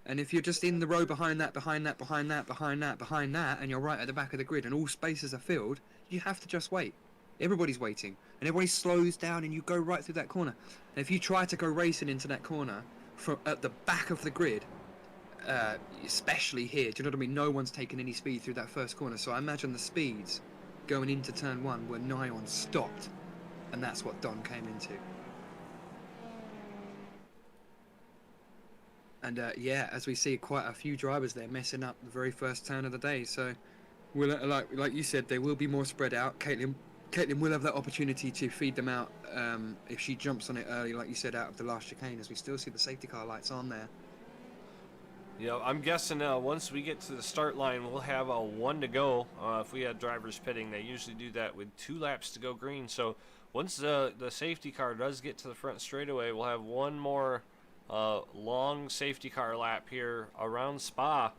And if you're just in the row behind that, and you're right at the back of the grid and all spaces are filled, you have to just wait. Everybody's waiting. And everybody slows down and you go right through that corner. And if you try to go racing into that corner from at the back of the grid, especially here, do you know what I mean? No one's taken any speed through that first corner. So I imagine the speeds going into turn 1 were nigh on stopped. And that's what Don came into. And yeah, as we see, quite a few drivers there messing up the very first turn of the day. So, we'll, like you said, they will be more spread out. Caitlin will have that opportunity to feed them out if she jumps on it early, like you said, out of the last chicane, as we still see the safety car lights on there. Yeah, I'm guessing once we get to the start line, we'll have a 1 to go. If we had drivers pitting, they usually do that with 2 laps to go green. So once the safety car does get to the front straightaway, we'll have one more long safety car lap here around Spa,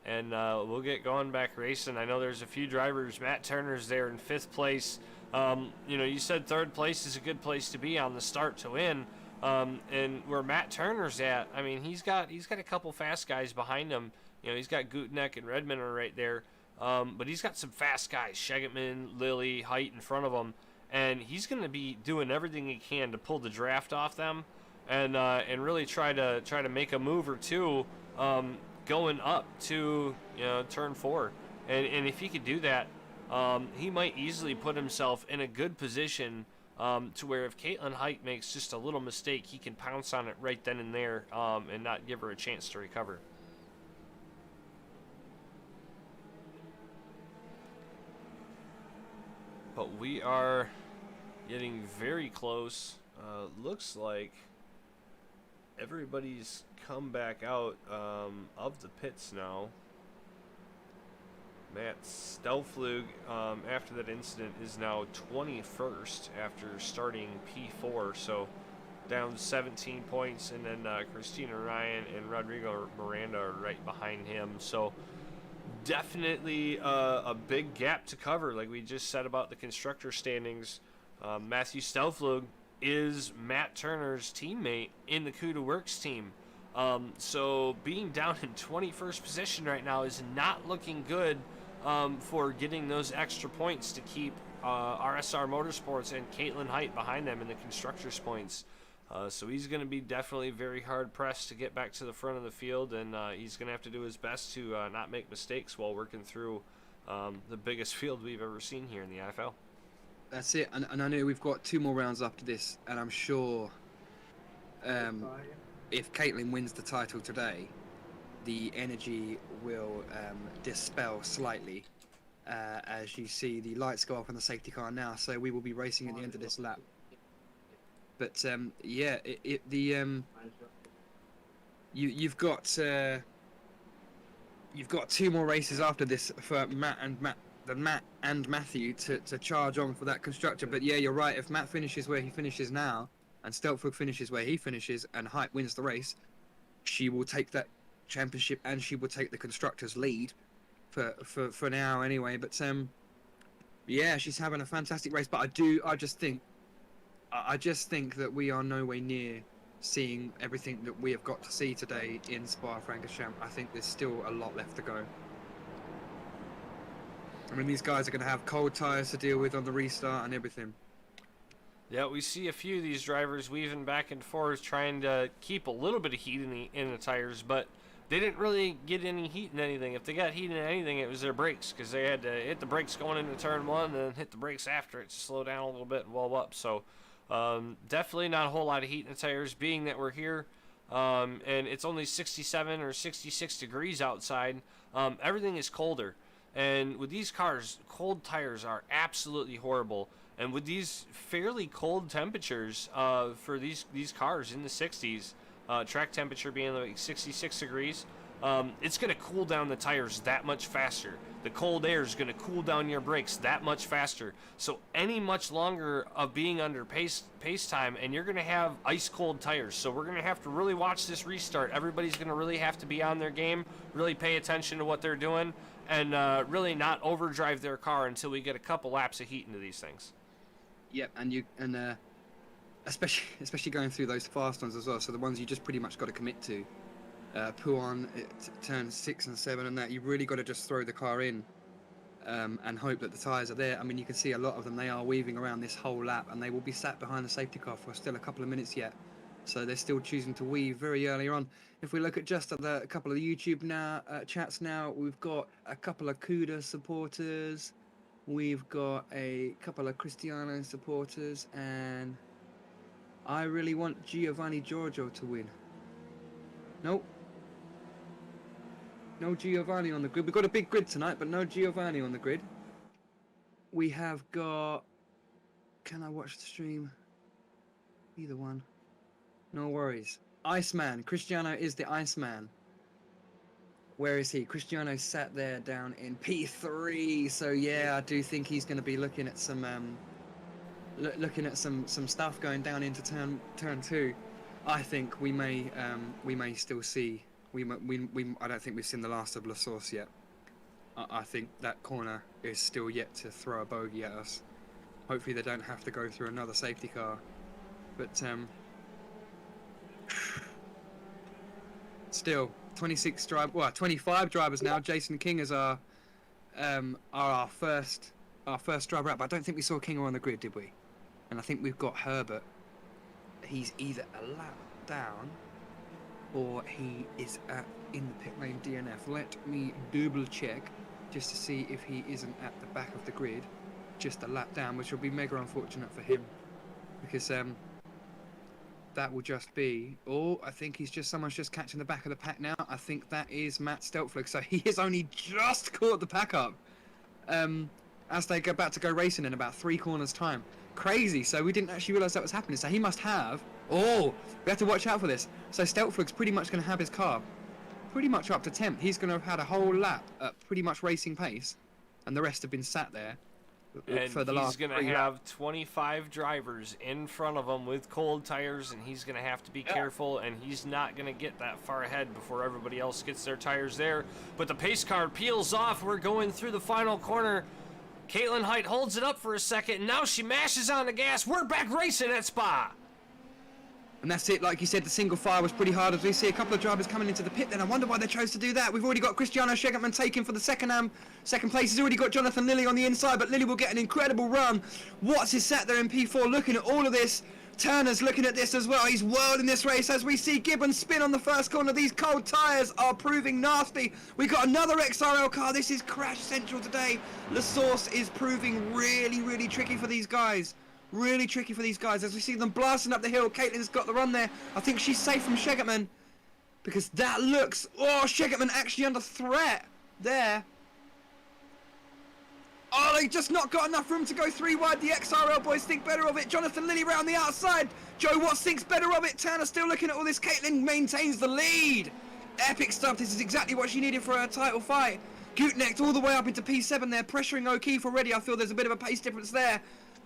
and we'll get going back racing. I know there's a few drivers. Matt Turner's there in 5th place. You know, you said 3rd place is a good place to be on the start to win. And where Matt Turner's at, I mean, he's got a couple fast guys behind him. You know, he's got Guteneck and Redmond are right there. But he's got some fast guys, Shegetman, Lilly, Height in front of him. And he's going to be doing everything he can to pull the draft off them and really try to make a move or two going up to, you know, turn 4. And if he could do that, he might easily put himself in a good position to where if Caitlin Height makes just a little mistake, he can pounce on it right then and there and not give her a chance to recover. But we are getting very close. Looks like everybody's come back out of the pits now. Matt Stelflug, after that incident, is now 21st after starting P4, so down 17 points, and then Christina Ryan and Rodrigo Miranda are right behind him. So definitely a big gap to cover, like we just said about the constructor standings. Matthew Stelflug is Matt Turner's teammate in the Kuda Works team. So being down in 21st position right now is not looking good for getting those extra points to keep RSR Motorsports and Caitlin Height behind them in the constructors points. So he's going to be definitely very hard pressed to get back to the front of the field, and he's going to have to do his best to not make mistakes while working through the biggest field we've ever seen here in the IFL. That's it, and I know we've got 2 more rounds after this, and I'm sure if Caitlin wins the title today, the energy will dispel slightly as you see the lights go up on the safety car now, so we will be racing at the end of this lap. But yeah, you've got 2 more races after this for Matt and Matthew to charge on for that constructor. But yeah, you're right, if Matt finishes where he finishes now and Stelflug finishes where he finishes and Height wins the race, she will take that championship and she will take the constructors lead for now anyway. But yeah, she's having a fantastic race, but I just think that we are nowhere near seeing everything that we have got to see today in Spa-Francorchamps. I think there's still a lot left to go. I mean, these guys are going to have cold tires to deal with on the restart and everything. Yeah, we see a few of these drivers weaving back and forth, trying to keep a little bit of heat in the tires, but they didn't really get any heat in anything. If they got heat in anything, it was their brakes, because they had to hit the brakes going into turn 1 and then hit the brakes after it to slow down a little bit and wall up. So definitely not a whole lot of heat in the tires, being that we're here and it's only 67 or 66 degrees outside. Everything is colder, and with these cars, cold tires are absolutely horrible. And with these fairly cold temperatures for these cars in the 60s, track temperature being like 66 degrees, it's going to cool down the tires that much faster. The cold air is going to cool down your brakes that much faster. So any much longer of being under pace time, and you're going to have ice cold tires. So we're going to have to really watch this restart. Everybody's going to really have to be on their game, really pay attention to what they're doing, and really not overdrive their car until we get a couple laps of heat into these things. Yep, and especially going through those fast ones as well. So the ones you just pretty much got to commit to. Puan turns 6 and 7, and that you've really got to just throw the car in and hope that the tyres are there. I mean, you can see a lot of them, they are weaving around this whole lap, and they will be sat behind the safety car for still a couple of minutes yet. So they're still choosing to weave very early on. If we look at just a couple of the YouTube chats now, we've got a couple of Kuda supporters, we've got a couple of Cristiano supporters, and I really want Giovanni Giorgio to win. Nope. No Giovanni on the grid. We've got a big grid tonight, but no Giovanni on the grid. We have got... Can I watch the stream? Either one. No worries. Iceman. Cristiano is the Iceman. Where is he? Cristiano sat there down in P3. So yeah, I do think he's going to be looking at some some stuff going down into turn 2. I think we may still see. I don't think we've seen the last of La Source yet. I think that corner is still yet to throw a bogey at us. Hopefully they don't have to go through another safety car. But still, 25 drivers now. Jason King is our first driver out. But I don't think we saw King on the grid, did we? And I think we've got Herbert. He's either a lap down or he is in the pit lane DNF. Let me double check just to see if he isn't at the back of the grid, just a lap down, which will be mega unfortunate for him, because that will just be... Oh, I think someone's just catching the back of the pack now. I think that is Matt Steltflug. So he has only just caught the pack up as they're about to go racing in about 3 corners time. Crazy. So we didn't actually realise that was happening. So he must have... Oh, we have to watch out for this. So Steltflug's pretty much going to have his car pretty much up to 10th. He's going to have had a whole lap at pretty much racing pace, and the rest have been sat there for the last 3 laps. He's going to have 25 drivers in front of him with cold tires, and he's going to have to be careful, and he's not going to get that far ahead before everybody else gets their tires there. But the pace car peels off. We're going through the final corner. Caitlin Height holds it up for a second, and now she mashes on the gas. We're back racing at Spa. And that's it, like you said, the single fire was pretty hard as we see a couple of drivers coming into the pit then. I wonder why they chose to do that. We've already got Cristiano Schegertman taken for the second place. He's already got Jonathan Lilly on the inside, but Lilly will get an incredible run. Watts is sat there in P4 looking at all of this. Turner's looking at this as well. He's whirling this race as we see Gibbons spin on the first corner. These cold tyres are proving nasty. We got another XRL car. This is crash central today. La Source is proving really, really tricky for these guys. Really tricky for these guys as we see them blasting up the hill. Caitlin's got the run there. I think she's safe from Schegertman because that looks... Oh, Schegertman actually under threat there. Oh, they just not got enough room to go 3 wide. The XRL boys think better of it. Jonathan Lilly round the outside. Joe Watts thinks better of it. Turner still looking at all this. Caitlin maintains the lead. Epic stuff. This is exactly what she needed for her title fight. Gutnecht all the way up into P7 there, pressuring O'Keefe already. I feel there's a bit of a pace difference there.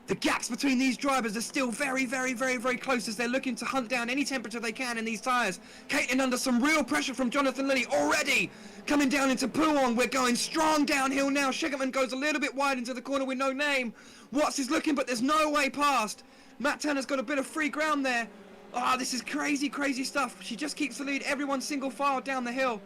The gaps between these drivers are still very, very, very, very close as they're looking to hunt down any temperature they can in these tyres. Caitlin under some real pressure from Jonathan Lilly already. Coming down into Pouon, we're going strong downhill now. Schegertman goes a little bit wide into the corner with no name. Watts is looking, but there's no way past. Matt Turner's got a bit of free ground there. Oh, this is crazy, crazy stuff. She just keeps the lead. Everyone single file down the hill.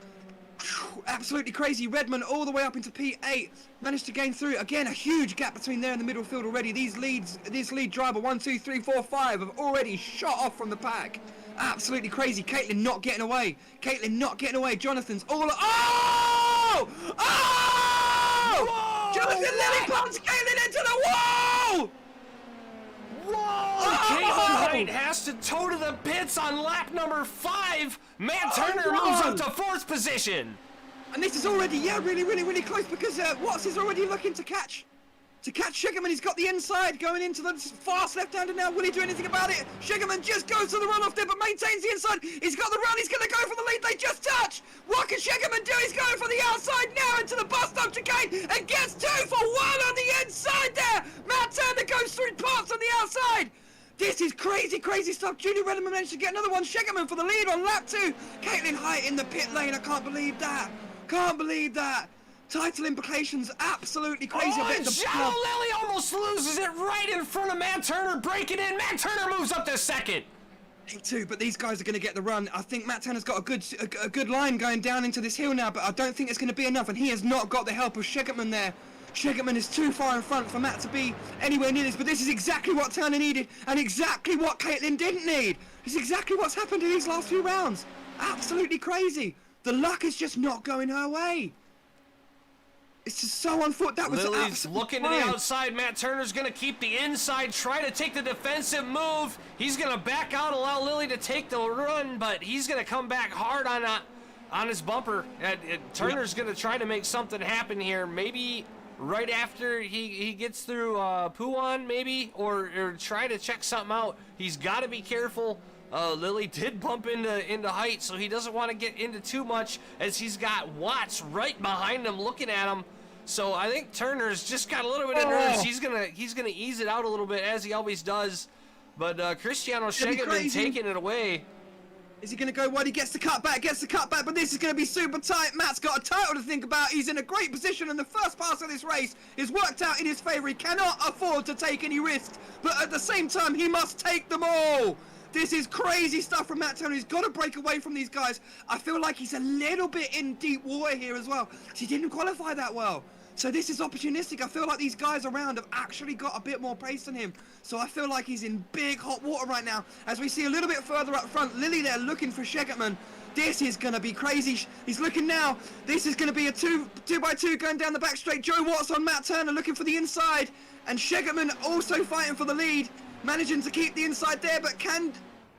Absolutely crazy. Redmond all the way up into P8 managed to gain through. Again, a huge gap between there and the middle field already. This lead driver 1, 2, 3, 4, 5 have already shot off from the pack. Absolutely crazy. Caitlin not getting away. Jonathan's all... Oh! Oh! Jonathan Lilly pumps Caitlin into the wall! Whoa! Oh! Caitlin Height has to tow to the pits on lap number 5. Matt Turner moves up to 4th position. And this is already, really, really, really close because Watts is already looking to catch Schegertman. He's got the inside going into the fast left-hander now. Will he do anything about it? Schegertman just goes to the runoff there but maintains the inside. He's got the run. He's going to go for the lead. They just touch. What can Schegertman do? He's going for the outside now into the bus-stop chicane and gets 2 for 1 on the inside there. Matt Turner goes through parts on the outside. This is crazy, crazy stuff. Julie Redmond managed to get another one. Schegertman for the lead on lap 2. Caitlin Height in the pit lane. I can't believe that. Title implications absolutely crazy. Oh, and Shallow Lily almost loses it right in front of Matt Turner. Breaking in. Matt Turner moves up to 2nd. Too, but these guys are going to get the run. I think Matt Turner's got a good line going down into this hill now, but I don't think it's going to be enough, and he has not got the help of Schegertman there. Schegertman is too far in front for Matt to be anywhere near this, but this is exactly what Turner needed and exactly what Caitlin didn't need. This is exactly what's happened in these last few rounds. Absolutely crazy. The luck is just not going her way. It's just so unfortunate. That was Lily's looking to the outside. Matt Turner's going to keep the inside, try to take the defensive move. He's going to back out, allow Lily to take the run, but he's going to come back hard on on his bumper. Turner's going to try to make something happen here. Maybe right after he gets through Puan, maybe, or try to check something out. He's got to be careful. Lilly did bump into height, so he doesn't want to get into too much, as he's got Watts right behind him looking at him. So I think Turner's just got a little bit of nerves. He's gonna ease it out a little bit, as he always does. But Cristiano Schegemann taking it away. Is he going to go wide? He gets the cutback, but this is going to be super tight. Matt's got a title to think about. He's in a great position, and the first pass of this race is worked out in his favour. He cannot afford to take any risks, but at the same time, he must take them all. This is crazy stuff from Matt Turner. He's got to break away from these guys. I feel like he's a little bit in deep water here as well. He didn't qualify that well. So this is opportunistic. I feel like these guys around have actually got a bit more pace than him. So I feel like he's in big hot water right now. As we see a little bit further up front, Lilly there looking for Schegemann. This is going to be crazy. He's looking now. This is going to be a 2x2 going down the back straight. Joe Watts on Matt Turner looking for the inside. And Schegemann also fighting for the lead. Managing to keep the inside there, but can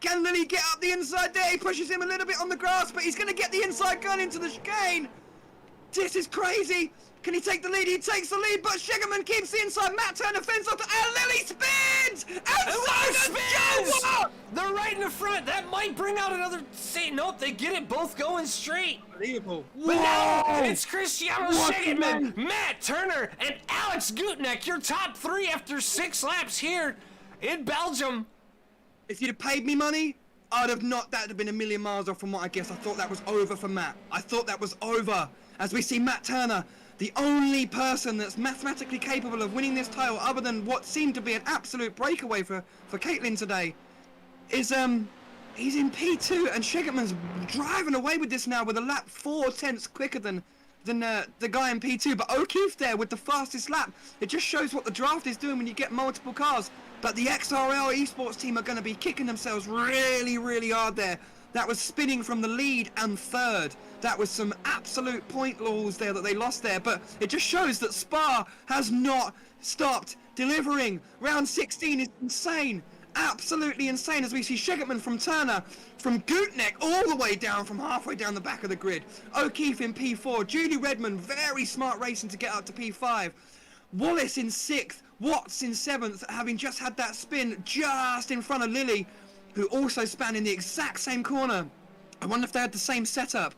Lilly get up the inside there? He pushes him a little bit on the grass, but he's going to get the inside gun into the chicane. This is crazy. Can he take the lead? He takes the lead, but Schegemann keeps the inside. Matt Turner fends off, and Lilly spins! And so does Joe! They're right in the front. That might bring out another... Nope, they get it both going straight. Unbelievable. But now it's Cristiano Schegemann, Matt Turner, and Alex Gutenek, your top three after 6 laps here in Belgium. If you'd have paid me money, I'd have not. That would have been a million miles off from what I guess. I thought that was over for Matt. I thought that was over. As we see Matt Turner, the only person that's mathematically capable of winning this title, other than what seemed to be an absolute breakaway for Caitlin today, is he's in P2, and Schegemann's driving away with this now with a lap 4/10 quicker than the guy in P2. But O'Keefe there with the fastest lap. It just shows what the draft is doing when you get multiple cars. But the XRL esports team are going to be kicking themselves really, really hard there. That was spinning from the lead and third. That was some absolute point laws there that they lost there. But it just shows that Spa has not stopped delivering. Round 16 is insane. Absolutely insane, as we see Schegemann from Turner, from Gutenek all the way down, from halfway down the back of the grid. O'Keefe in P4. Julie Redmond, very smart racing to get up to P5. Wallace in 6th. Watts in 7th, having just had that spin just in front of Lilly, who also span in the exact same corner. I wonder if they had the same setup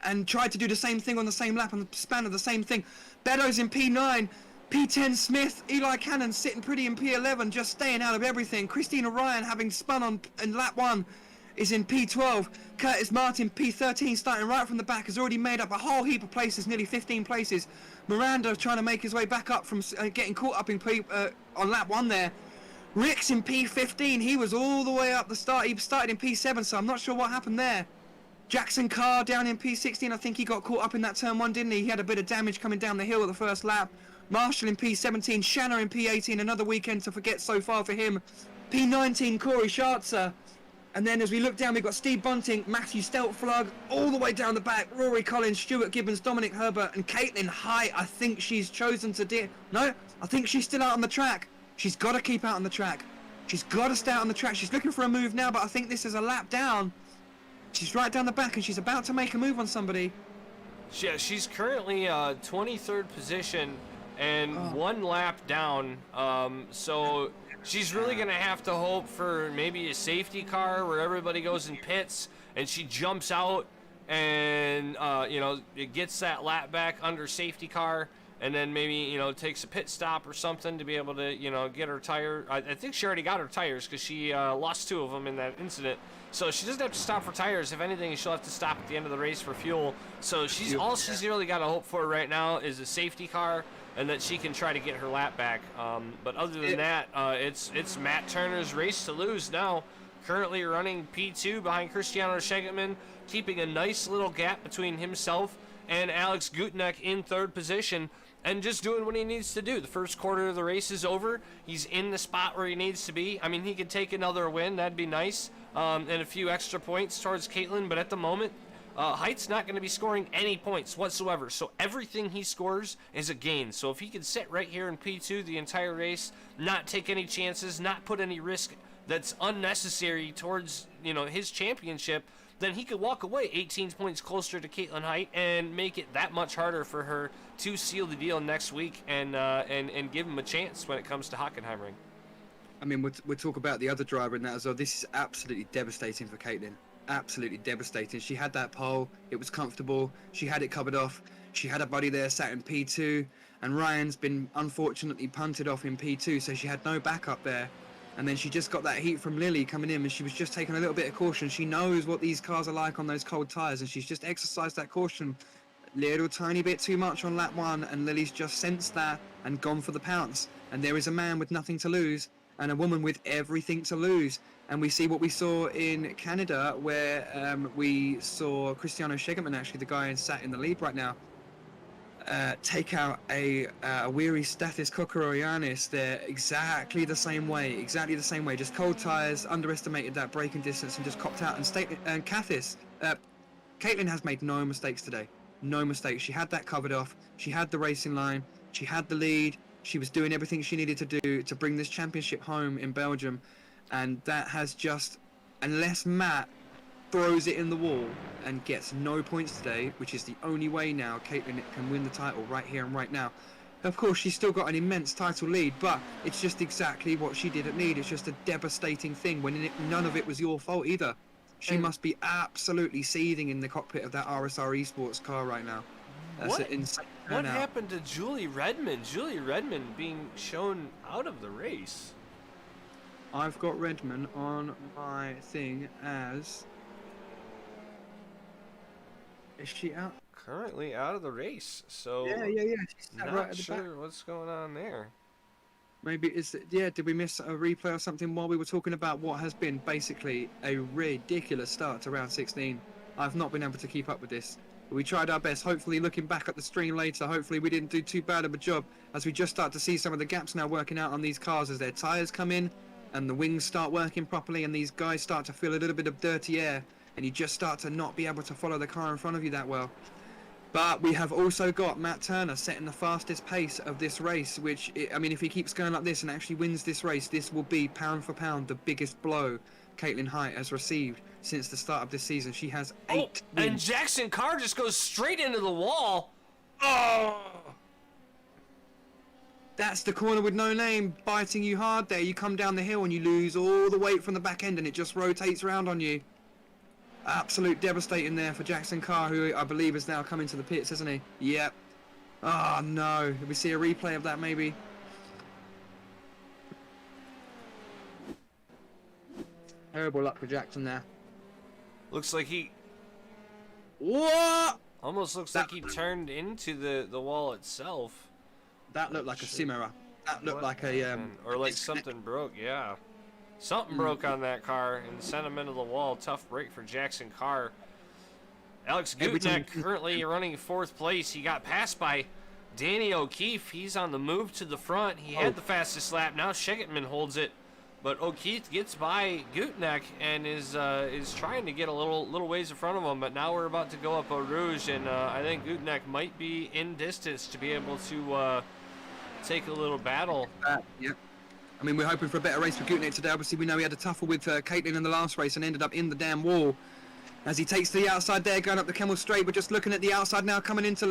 and tried to do the same thing on the same lap and the span of the same thing. Beddoes in P9, P10 Smith, Eli Cannon sitting pretty in P11, just staying out of everything. Christina Ryan, having spun in lap 1, is in P12. Curtis Martin, P13, starting right from the back, has already made up a whole heap of places, nearly 15 places. Miranda trying to make his way back up from getting caught up in on lap 1 there. Ricks in P15, he was all the way up the start. He started in P7, so I'm not sure what happened there. Jackson Carr down in P16, I think he got caught up in that turn 1, didn't he? He had a bit of damage coming down the hill at the first lap. Marshall in P17, Shanna in P18, another weekend to forget so far for him. P19, Corey Schartzer. And then as we look down, we've got Steve Bunting, Matthew Steltflug, all the way down the back, Rory Collins, Stuart Gibbons, Dominic Herbert, and Caitlin High. I think she's chosen to No, I think she's still out on the track. She's got to keep out on the track. She's got to stay out on the track. She's looking for a move now, but I think this is a lap down. She's right down the back, and she's about to make a move on somebody. Yeah, she's currently 23rd position and 1 lap down. So she's really going to have to hope for maybe a safety car where everybody goes in pits and she jumps out and, it gets that lap back under safety car, and then maybe, takes a pit stop or something to be able to, get her tire. I think she already got her tires because she lost 2 of them in that incident. So she doesn't have to stop for tires. If anything, she'll have to stop at the end of the race for fuel. So all she's really got to hope for right now is a safety car, and that she can try to get her lap back. But other than that, it's Matt Turner's race to lose now. Currently running P2 behind Cristiano Schegemann, keeping a nice little gap between himself and Alex Gutenek in 3rd position, and just doing what he needs to do. The first quarter of the race is over. He's in the spot where he needs to be. I mean, he could take another win. That'd be nice. And a few extra points towards Caitlin, but at the moment, Height's not going to be scoring any points whatsoever, so everything he scores is a gain. So if he can sit right here in P2 the entire race, not take any chances, not put any risk that's unnecessary towards, you know, his championship, then he could walk away 18 points closer to Caitlin Height and make it that much harder for her to seal the deal next week and give him a chance when it comes to Hockenheimring. I mean, we'll talk about the other driver in that as well. This is absolutely devastating for Caitlin. Absolutely devastating. She had that pole. It was comfortable. She had it covered off. She had a buddy there sat in P2, and Ryan's been unfortunately punted off in P2, so she had no backup there. And then she just got that heat from Lily coming in, and she was just taking a little bit of caution. She knows what these cars are like on those cold tyres, and she's just exercised that caution little tiny bit too much on lap 1, and Lily's just sensed that and gone for the pounce. And there is a man with nothing to lose and a woman with everything to lose. And we see what we saw in Canada, where we saw Cristiano Schegerman, actually the guy sat in the lead right now, take out a weary Stathis Kokororianis there exactly the same way, just cold tyres, underestimated that braking distance and just copped out. And Cathis, Caitlin has made no mistakes today, no mistakes. She had that covered off, she had the racing line, she had the lead, she was doing everything she needed to do to bring this championship home in Belgium. And that has just, unless Matt throws it in the wall and gets no points today, which is the only way now Caitlin can win the title right here and right now. Of course, she's still got an immense title lead, but it's just exactly what she didn't need. It's just a devastating thing when none of it was your fault either. She must be absolutely seething in the cockpit of that RSR Esports car right now. That's an insane turnout. What happened to Julie Redmond? Julie Redmond being shown out of the race. I've got Redmond on my thing as... Is she out? Currently out of the race, so yeah. She's not right at the sure back. what's going on there. Maybe did we miss a replay or something while we were talking about what has been basically a ridiculous start to round 16? I've not been able to keep up with this. We tried our best. Hopefully, looking back at the stream later, hopefully we didn't do too bad of a job, as we just start to see some of the gaps now working out on these cars as their tyres come in and the wings start working properly and these guys start to feel a little bit of dirty air, and you just start to not be able to follow the car in front of you that well. But we have also got Matt Turner setting the fastest pace of this race, which, I mean, if he keeps going like this and actually wins this race, this will be, pound for pound, the biggest blow Caitlin Height has received since the start of this season. She has 8 wins. And Jackson Carr just goes straight into the wall. Oh! That's the corner with no name biting you hard there. You come down the hill and you lose all the weight from the back end and it just rotates around on you. Absolute devastating there for Jackson Carr, who I believe is now coming to the pits, isn't he? Yep. Oh no. Did we see a replay of that maybe? Terrible luck for Jackson there. Looks like he... What? Almost looks like he turned into the wall itself. That looked like a simera. That looked like a... or like something broke, yeah. Something broke on that car and sent him into the wall. Tough break for Jackson Carr. Alex Gutneck currently running 4th place. He got passed by Danny O'Keefe. He's on the move to the front. He had the fastest lap. Now Schegerman holds it. But O'Keefe gets by Gutneck and is trying to get a little ways in front of him. But now we're about to go up Eau Rouge, and I think Gutneck might be in distance to be able to take a little battle. Yep. I mean, we're hoping for a better race for Gutneck today. Obviously, we know he had a tuffle with Caitlin in the last race and ended up in the damn wall. As he takes to the outside there, going up the Kemmel Straight. We're just looking at the outside now, coming into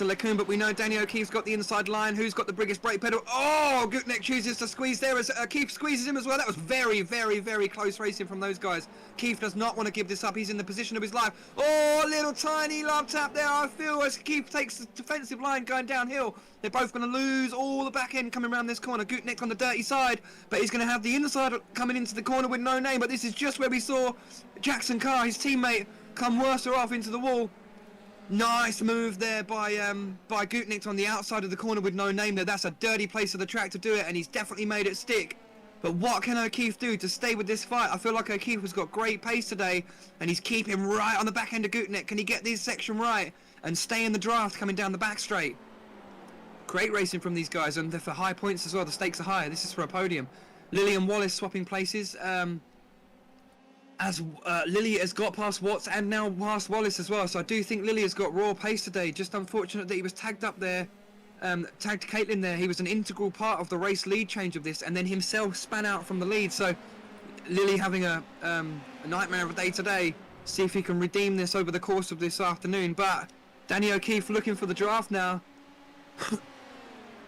Lacoon, but we know Danny O'Keefe's got the inside line. Who's got the biggest brake pedal? Oh, Gutneck chooses to squeeze there as O'Keefe squeezes him as well. That was very, very, very close racing from those guys. Keefe does not want to give this up. He's in the position of his life. Oh, little tiny love tap there, I feel, as Keefe takes the defensive line going downhill. They're both going to lose all the back end coming around this corner. Gutneck on the dirty side, but he's going to have the inside coming into the corner with no name. But this is just where we saw Jackson Carr, his teammate, come worse off into the wall. Nice move there by Gutneck on the outside of the corner with no name there. That's a dirty place of the track to do it, and he's definitely made it stick. But what can O'Keefe do to stay with this fight? I feel like O'Keefe has got great pace today, and he's keeping right on the back end of Gutneck. Can he get this section right and stay in the draft coming down the back straight? Great racing from these guys, and they're for high points as well. The stakes are higher. This is for a podium. Lily and Wallace swapping places. As Lily has got past Watts and now past Wallace as well. So I do think Lily has got raw pace today. Just unfortunate that he was tagged up there, tagged Caitlin there. He was an integral part of the race lead change of this, and then himself span out from the lead. So Lily having a nightmare of a day today. See if he can redeem this over the course of this afternoon. But Danny O'Keefe looking for the draft now.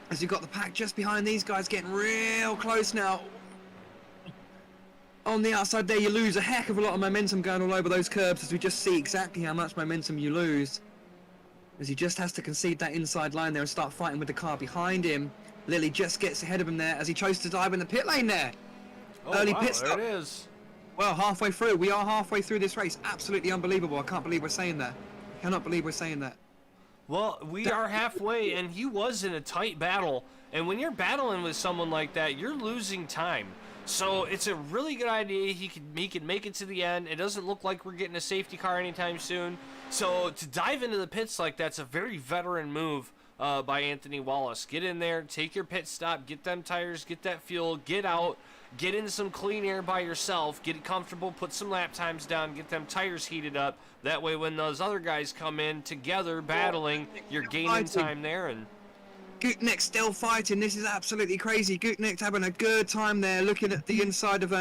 As you got the pack just behind these guys, getting real close now. On the outside there, you lose a heck of a lot of momentum going all over those curbs, as we just see exactly how much momentum you lose. As he just has to concede that inside line there and start fighting with the car behind him. Lily just gets ahead of him there as he chose to dive in the pit lane there. Oh, Early wow, pit stop. there it is. Well, halfway through. We are halfway through this race. Absolutely unbelievable. I can't believe we're saying that. I cannot believe we're saying that. Well, we are halfway, and he was in a tight battle. And when you're battling with someone like that, you're losing time. So it's a really good idea he can make it to the end. It doesn't look like we're getting a safety car anytime soon. So to dive into the pits like that's a very veteran move by Anthony Wallace. Get in there, take your pit stop, get them tires, get that fuel, get out, get in some clean air by yourself, get it comfortable, put some lap times down, get them tires heated up. That way when those other guys come in together battling, you're gaining time there. And Gutknecht still fighting. This is absolutely crazy. Gutknecht having a good time there, looking at the inside of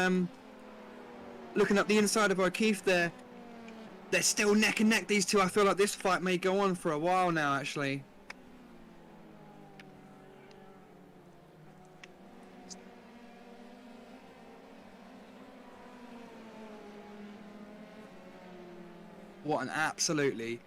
O'Keefe there. They're still neck and neck, these two. I feel like this fight may go on for a while now, actually. What an absolutely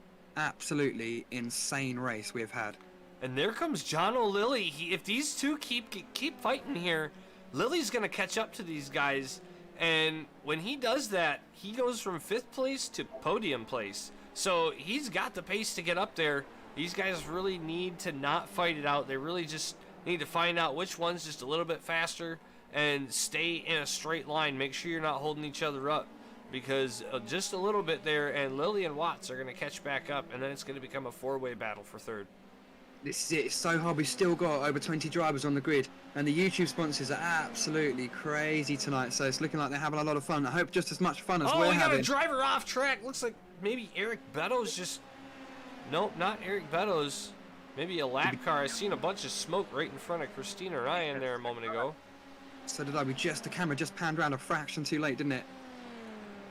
insane race we've had. And there comes John O'Lilly. If these two keep fighting here, Lilly's gonna catch up to these guys. And when he does that, he goes from 5th place to podium place. So he's got the pace to get up there. These guys really need to not fight it out. They really just need to find out which one's just a little bit faster and stay in a straight line. Make sure you're not holding each other up, because just a little bit there, and Lilly and Watts are going to catch back up, and then it's going to become a 4-way battle for 3rd. This is it. It's so hard. We've still got over 20 drivers on the grid, and the YouTube sponsors are absolutely crazy tonight. So it's looking like they're having a lot of fun. I hope just as much fun as we're having. Oh, we got a driver off track. Looks like maybe Eric Beddoes just... Nope, not Eric Beddoes. Maybe a lap car. I seen a bunch of smoke right in front of Christina Ryan there a moment ago. So did I. The camera just panned around a fraction too late, didn't it?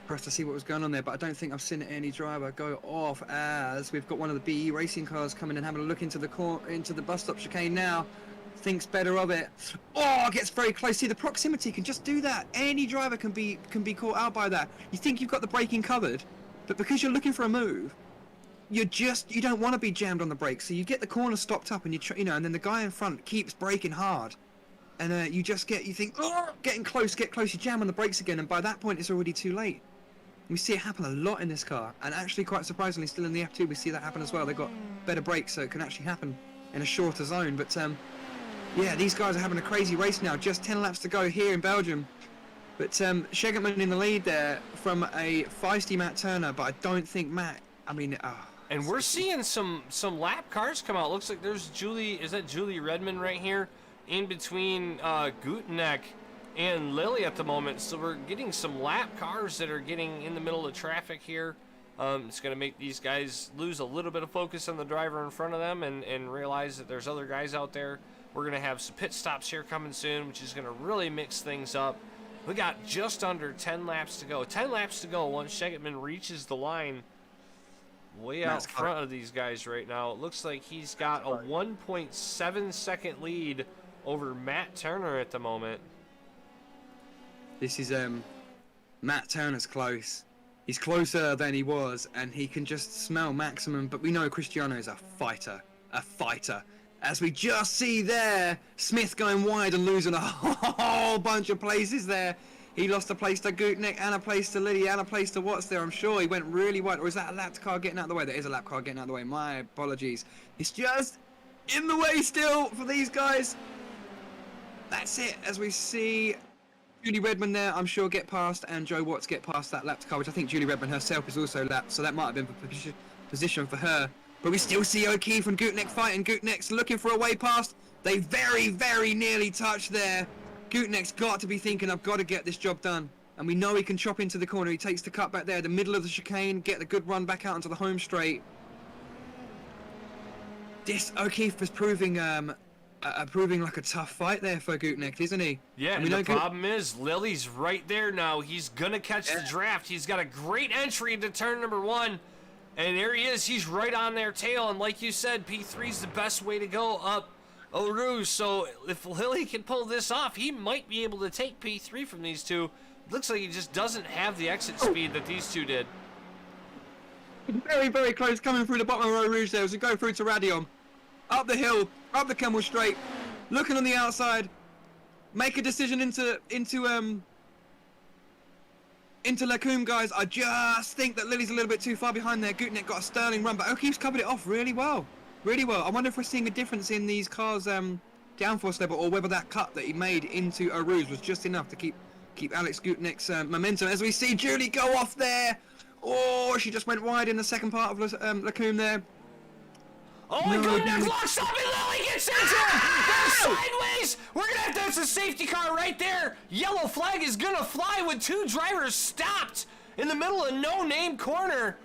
For us to see what was going on there, but I don't think I've seen any driver go off, as we've got one of the BE racing cars coming and having a look into the bus stop chicane now. Thinks better of it. Oh, gets very close. See, the proximity can just do that. Any driver can be caught out by that. You think you've got the braking covered, but because you're looking for a move, you don't want to be jammed on the brakes. So you get the corner stopped up, and and then the guy in front keeps braking hard. And you think, oh, get close, you jam on the brakes again, and by that point it's already too late. We see it happen a lot in this car, and actually quite surprisingly still in the F2 we see that happen as well. They've got better brakes, so it can actually happen in a shorter zone. But yeah, these guys are having a crazy race now. Just 10 laps to go here in Belgium. But Shegerman in the lead there from a feisty Matt Turner, but I don't think Matt, and we're seeing some lap cars come out. Looks like there's Julie Redmond right here in between Gutknecht and Lily at the moment. So we're getting some lap cars that are getting in the middle of traffic here. It's going to make these guys lose a little bit of focus on the driver in front of them and realize that there's other guys out there. We're going to have some pit stops here coming soon, which is going to really mix things up. We got just under 10 laps to go. 10 laps to go once Shegetman reaches the line way out front of these guys right now. It looks like he's got a 1.7 second lead over Matt Turner at the moment. This is Matt Turner's close. He's closer than he was, and he can just smell maximum. But we know Cristiano is a fighter. As we just see there, Smith going wide and losing a whole bunch of places there. He lost a place to Gutknecht and a place to Liddy and a place to Watts there. I'm sure he went really wide. Or is that a lap car getting out of the way? There is a lap car getting out of the way. My apologies. It's just in the way still for these guys. That's it. As we see Julie Redmond there, I'm sure, get past, and Joe Watts get past that lapped car, which I think Julie Redmond herself is also lapped, so that might have been position for her. But we still see O'Keefe and Gutknecht fighting. Gutknecht's looking for a way past. They very, very nearly touched there. Gutknecht's got to be thinking, I've got to get this job done. And we know he can chop into the corner. He takes the cut back there, the middle of the chicane, get a good run back out onto the home straight. This O'Keefe is proving proving like a tough fight there for Gutknecht, isn't he? Yeah, and the problem is Lily's right there now. He's gonna catch the draft. He's got a great entry into turn number 1, and there he is. He's right on their tail, and like you said, P3 is the best way to go up Eau Rouge. So if Lily can pull this off, he might be able to take P3 from these two. Looks like he just doesn't have the exit speed that these two did. Very, very close coming through the bottom of Eau Rouge there as we go through to Radion. Up the hill, up the Camel Straight, looking on the outside, make a decision into Lacombe, guys. I just think that Lily's a little bit too far behind there. Gutknecht got a sterling run, but O'Keefe's covered it off really well. Really well. I wonder if we're seeing a difference in these cars' downforce level, or whether that cut that he made into Eau Rouge was just enough to keep Alex Gutknecht's momentum. As we see Julie go off there. Oh, she just went wide in the second part of Lacombe there. Oh, and Gutknecht locks up and Lily gets into him! They're sideways! We're gonna have to, that's a safety car right there! Yellow flag is gonna fly with 2 drivers stopped in the middle of no-name corner.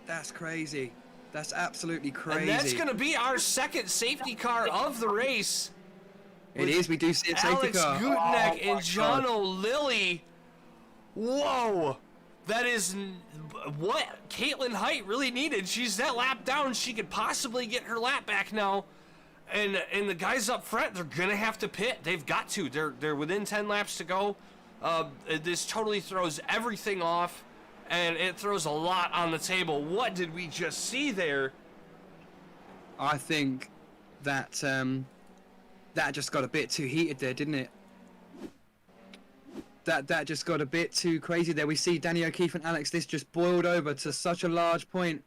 That's crazy. That's absolutely crazy. And that's gonna be our second safety car of the race. It is, we do see a safety car. Alex Gutknecht and Jono Lilly. Whoa! That is what Caitlin Height really needed. She's that lap down. She could possibly get her lap back now. And the guys up front, they're gonna have to pit. They've got to. They're within 10 laps to go. This totally throws everything off, and it throws a lot on the table. What did we just see there? I think that that just got a bit too heated there, didn't it? That just got a bit too crazy there. We see Danny O'Keefe and Alex, this just boiled over to such a large point.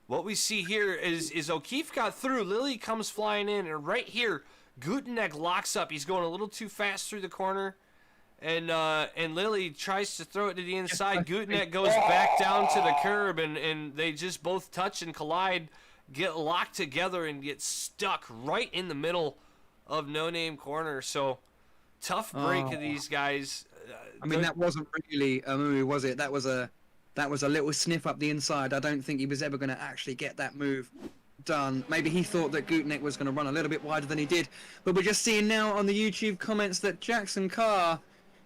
What we see here is O'Keefe got through. Lily comes flying in, and right here, Gutknecht locks up. He's going a little too fast through the corner, and Lily tries to throw it to the inside. Gutknecht goes back down to the curb, and they just both touch and collide, get locked together, and get stuck right in the middle of no-name corner. So tough break of these guys. I mean, that wasn't really a move, was it? That was a little sniff up the inside. I don't think he was ever going to actually get that move done. Maybe he thought that Gutknecht was going to run a little bit wider than he did. But we're just seeing now on the YouTube comments that Jackson Carr,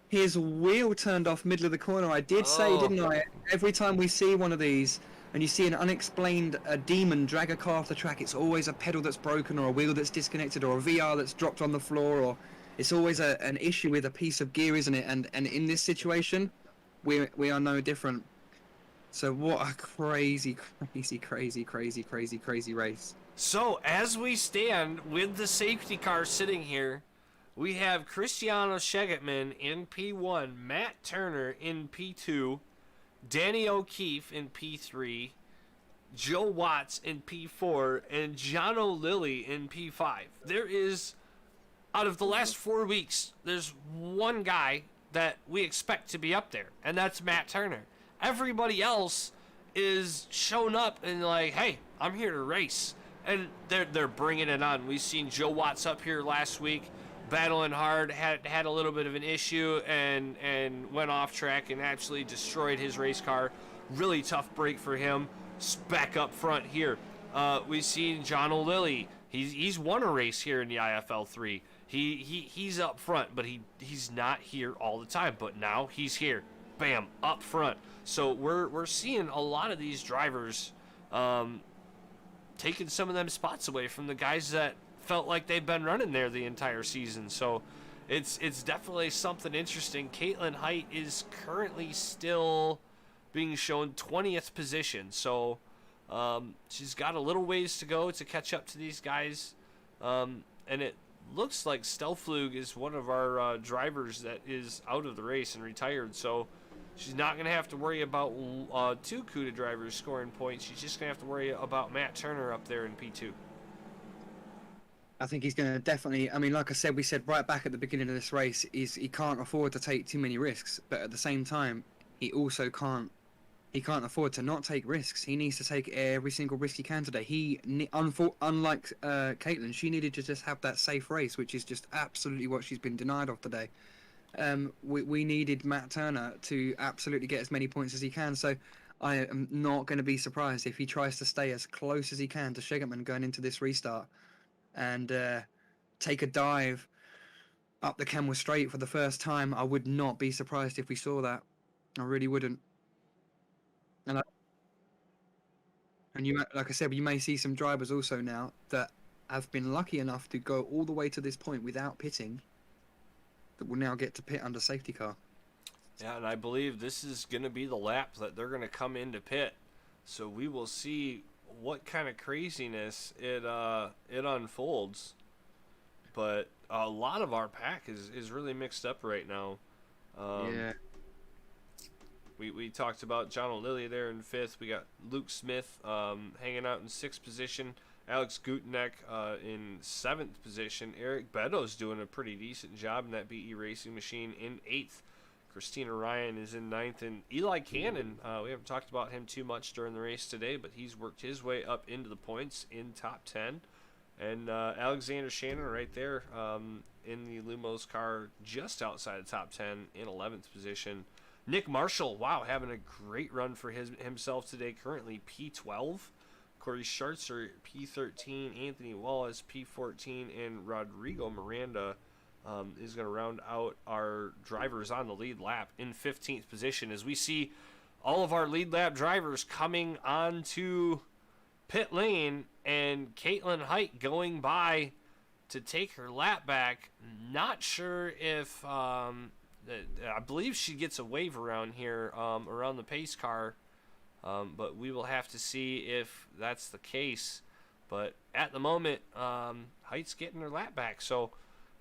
his wheel turned off middle of the corner. I did say, didn't I? Every time we see one of these and you see an unexplained demon drag a car off the track, it's always a pedal that's broken or a wheel that's disconnected or a VR that's dropped on the floor, or it's always an issue with a piece of gear, isn't it? And in this situation, we are no different. So what a crazy race. So as we stand with the safety car sitting here, we have Cristiano Schegetman in P1, Matt Turner in P2, Danny O'Keefe in P3, Joe Watts in P4, and Jono Lilly in P5. There is, out of the last 4 weeks, there's one guy that we expect to be up there, and that's Matt Turner. Everybody else is shown up and like, hey, I'm here to race. And they're bringing it on. We've seen Joe Watts up here last week, battling hard, had a little bit of an issue and went off track and actually destroyed his race car. Really tough break for him. Back up front here. We've seen Jono Lilly. He's won a race here in the IFL 3. He's up front, but he's not here all the time. But now he's here. Bam, up front. So we're seeing a lot of these drivers taking some of them spots away from the guys that felt like they've been running there the entire season. So it's definitely something interesting. Caitlin Height is currently still being shown 20th position. So she's got a little ways to go to catch up to these guys. And it looks like Stelflug is one of our drivers that is out of the race and retired. So she's not going to have to worry about 2 CUDA drivers scoring points. She's just going to have to worry about Matt Turner up there in P2. I think he's going to definitely, I mean, like I said, we said right back at the beginning of this race, he can't afford to take too many risks. But at the same time, he also can't afford to not take risks. He needs to take every single risk he can today. Unlike Caitlin, she needed to just have that safe race, which is just absolutely what she's been denied of today. We needed Matt Turner to absolutely get as many points as he can, so I am not going to be surprised if he tries to stay as close as he can to Schegetman going into this restart. and take a dive up the Kenmore Straight for the first time, I would not be surprised if we saw that. I really wouldn't. And you, like I said, you may see some drivers also now that have been lucky enough to go all the way to this point without pitting, that will now get to pit under safety car. Yeah, and I believe this is going to be the lap that they're going to come into pit. So we will see what kind of craziness it unfolds. But a lot of our pack is really mixed up right now. Yeah. We talked about John O'Lilly there in 5th. We got Luke Smith hanging out in 6th position. Alex Gutenek in 7th position. Eric Beddoes doing a pretty decent job in that BE Racing machine in 8th. Christina Ryan is in 9th. And Eli Cannon, we haven't talked about him too much during the race today, but he's worked his way up into the points in top 10. And Alexander Shannon right there in the Lumos car just outside the top 10 in 11th position. Nick Marshall, wow, having a great run for himself today, currently P12. Corey Schartzer, P13. Anthony Wallace, P14. And Rodrigo Miranda is going to round out our drivers on the lead lap in 15th position as we see all of our lead lap drivers coming onto pit lane and Caitlin Height going by to take her lap back. Not sure if I believe she gets a wave around here around the pace car, but we will have to see if that's the case. But at the moment, Height's getting her lap back, so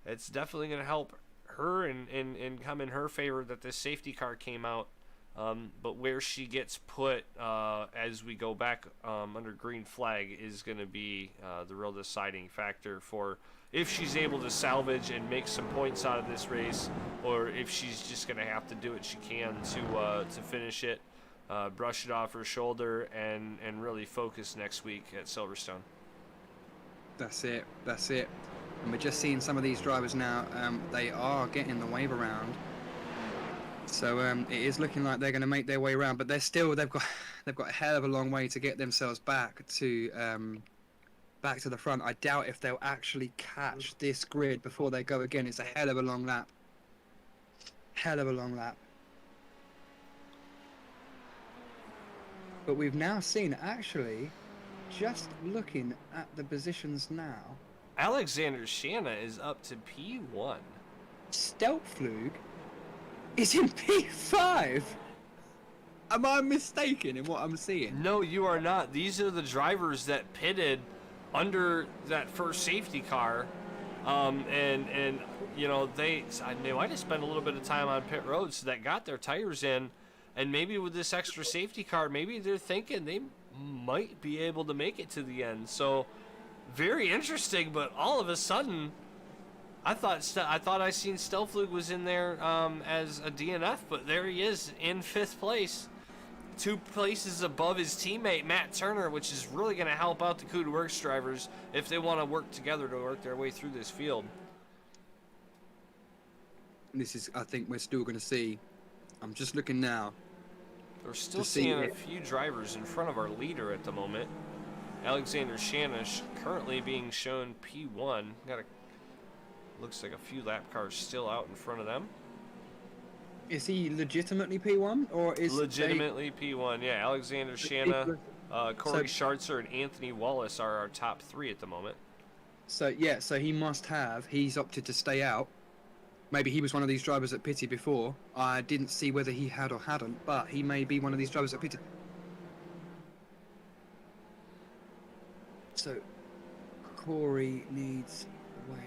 it's definitely going to help her and come in her favor that this safety car came out. But where she gets put as we go back under green flag is going to be the real deciding factor for if she's able to salvage and make some points out of this race, or if she's just going to have to do what she can to finish it, brush it off her shoulder, and really focus next week at Silverstone. That's it. That's it. And we're just seeing some of these drivers now. They are getting the wave around. So it is looking like they're going to make their way around, but they've got a hell of a long way to get themselves back to the front. I doubt if they'll actually catch this grid before they go again. It's a hell of a long lap. Hell of a long lap. But we've now seen, actually, just looking at the positions now, Alexander Shanna is up to P1. Stelflug is in P5. Am I mistaken in what I'm seeing? No, you are not. These are the drivers that pitted under that first safety car, and you know they might have spent a little bit of time on pit road, so that got their tires in, and maybe with this extra safety car, maybe they're thinking they might be able to make it to the end. So very interesting, but all of a sudden, I thought I seen Stelflug was in there as a DNF, but there he is in 5th place, 2 places above his teammate Matt Turner, which is really going to help out the Kudu Works drivers if they want to work together to work their way through this field. This is, I think we're still going to see. I'm just looking now. We're still seeing a few drivers in front of our leader at the moment. Alexander Shanna currently being shown P1. Looks like a few lap cars still out in front of them. Is he legitimately P1 or is legitimately P1? Yeah, Alexander Shanna, Corey Schartzer, and Anthony Wallace are our top 3 at the moment. So yeah, so he must have. He's opted to stay out. Maybe he was one of these drivers that pitted before. I didn't see whether he had or hadn't, but he may be one of these drivers that pitted. So Corey needs a wave.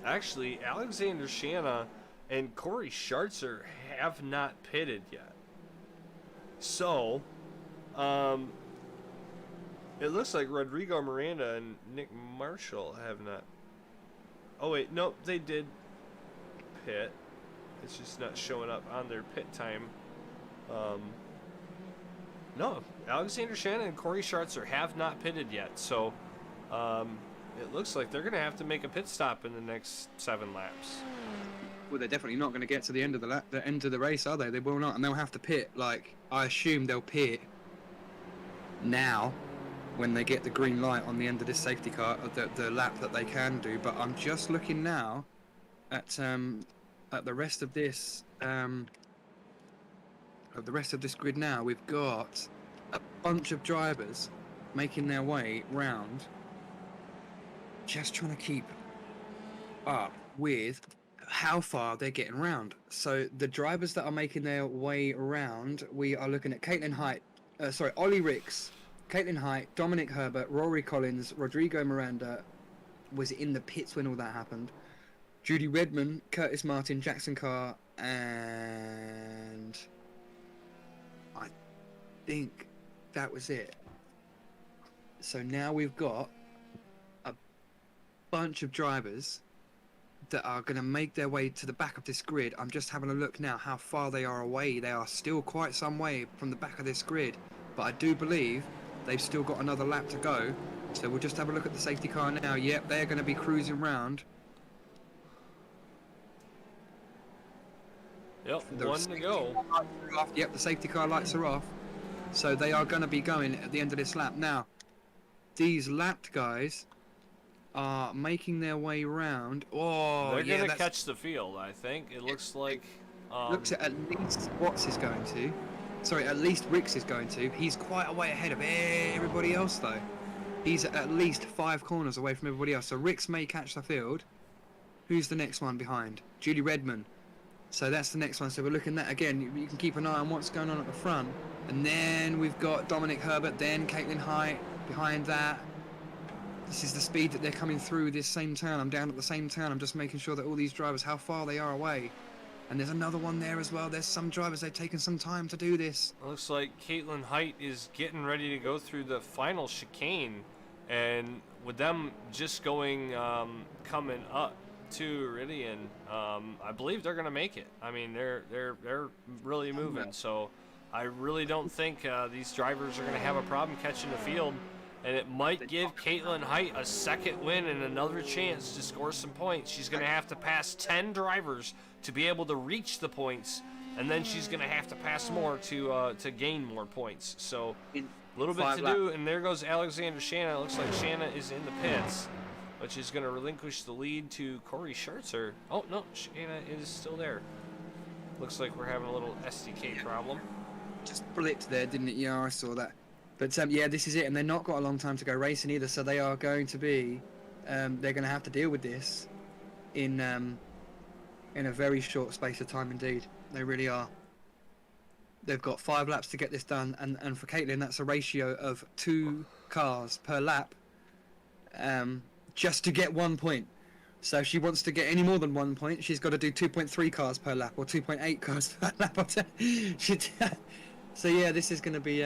Actually, Alexander Shanna and Corey Schartzer have not pitted yet. So, it looks like Rodrigo Miranda and Nick Marshall have not. Oh wait, nope, they did pit. It's just not showing up on their pit time. No, Alexander Shannon and Corey Schartzer have not pitted yet. So, it looks like they're going to have to make a pit stop in the next 7 laps. Well, they're definitely not going to get to the end of the end of the race, are they? They will not, and they'll have to pit. Like, I assume they'll pit now when they get the green light on the end of this safety car, the lap that they can do. But I'm just looking now at the rest of this grid now. We've got a bunch of drivers making their way round, just trying to keep up with how far they're getting round. So the drivers that are making their way around, we are looking at Ollie Ricks, Caitlin Height, Dominic Herbert, Rory Collins, Rodrigo Miranda was in the pits when all that happened, Judy Redman, Curtis Martin, Jackson Carr, and I think that was it. So now we've got a bunch of drivers that are going to make their way to the back of this grid. I'm just having a look now how far they are away. They are still quite some way from the back of this grid, but I do believe they've still got another lap to go. So we'll just have a look at the safety car now. Yep, they're going to be cruising round. Yep, one to go. Yep, the safety car lights are off. So they are going to be going at the end of this lap. Now, these lapped guys are making their way round. Oh, they're going to catch the field, I think. It looks like... looks at least Watts is going to. Sorry, at least Ricks is going to. He's quite a way ahead of everybody else, though. He's at least 5 corners away from everybody else. So Ricks may catch the field. Who's the next one behind? Julie Redman. So that's the next one. So we're looking at, again, you can keep an eye on what's going on at the front. And then we've got Dominic Herbert, then Caitlin Height behind that. This is the speed that they're coming through this same turn. I'm down at the same turn. I'm just making sure that all these drivers, how far they are away. And there's another one there as well. There's some drivers, they've taken some time to do this. It looks like Caitlin Height is getting ready to go through the final chicane. And with them just going, coming up to Iridian, I believe they're going to make it. I mean, they're really moving. So I really don't think these drivers are going to have a problem catching the field. And it might give Caitlin Height a second win and another chance to score some points. She's going to have to pass 10 drivers to be able to reach the points, and then she's going to have to pass more to gain more points. So a little bit to do, and there goes Alexander Shanna. It looks like Shanna is in the pits, which is going to relinquish the lead to Corey Schertzer. Oh, no, Shanna is still there. Looks like we're having a little SDK problem. Just blipped there, didn't it? Yeah, I saw that. But yeah, this is it, and they've not got a long time to go racing either, so they are going to be, they're going to have to deal with this in a very short space of time indeed. They really are. They've got 5 laps to get this done, and for Caitlin, that's a ratio of 2 cars per lap, just to get 1 point. So if she wants to get any more than 1 point, she's got to do 2.3 cars per lap, or 2.8 cars per lap. So yeah, this is going to be...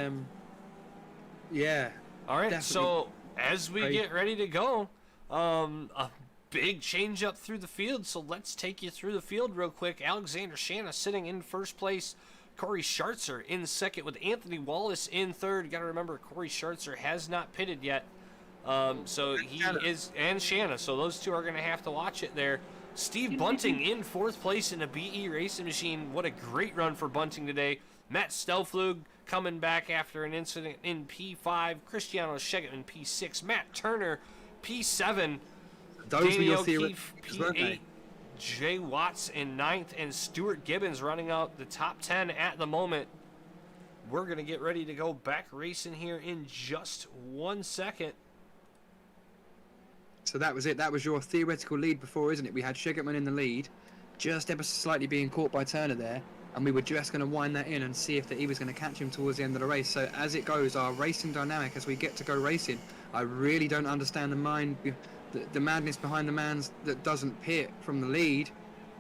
yeah. All right. So as we get ready to go, a big change up through the field. So let's take you through the field real quick. Alexander Shanna sitting in first place. Corey Schertzer in second with Anthony Wallace in third. You got to remember Corey Schertzer has not pitted yet. So he is, and Shanna. So those two are going to have to watch it there. Steve Bunting in fourth place in a BE Racing Machine. What a great run for Bunting today. Matt Stelflug coming back after an incident in P5. Cristiano Schegeman P6. Matt Turner P7. Those were your O'Keefe P8. Jay Watts in 9th. And Stuart Gibbons running out the top 10 at the moment. We're going to get ready to go back racing here in just 1 second. So that was it. That was your theoretical lead before, isn't it? We had Schegeman in the lead, just ever slightly being caught by Turner there. And we were just going to wind that in and see if he was going to catch him towards the end of the race. So as it goes, our racing dynamic as we get to go racing, I really don't understand the madness behind the man that doesn't pit from the lead.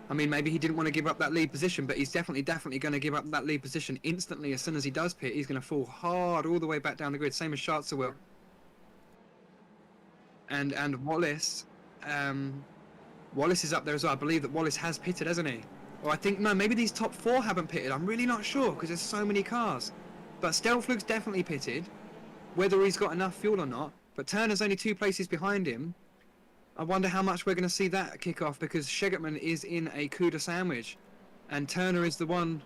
I mean, maybe he didn't want to give up that lead position, but he's definitely going to give up that lead position instantly. As soon as he does pit, he's going to fall hard all the way back down the grid, same as Schartzer will. And Wallace, Wallace is up there as well. I believe that Wallace has pitted, hasn't he? Or I think, no, maybe these top 4 haven't pitted. I'm really not sure because there's so many cars. But Stelflug's definitely pitted, whether he's got enough fuel or not. But Turner's only 2 places behind him. I wonder how much we're going to see that kick off because Schegeman is in a CUDA sandwich. And Turner is the one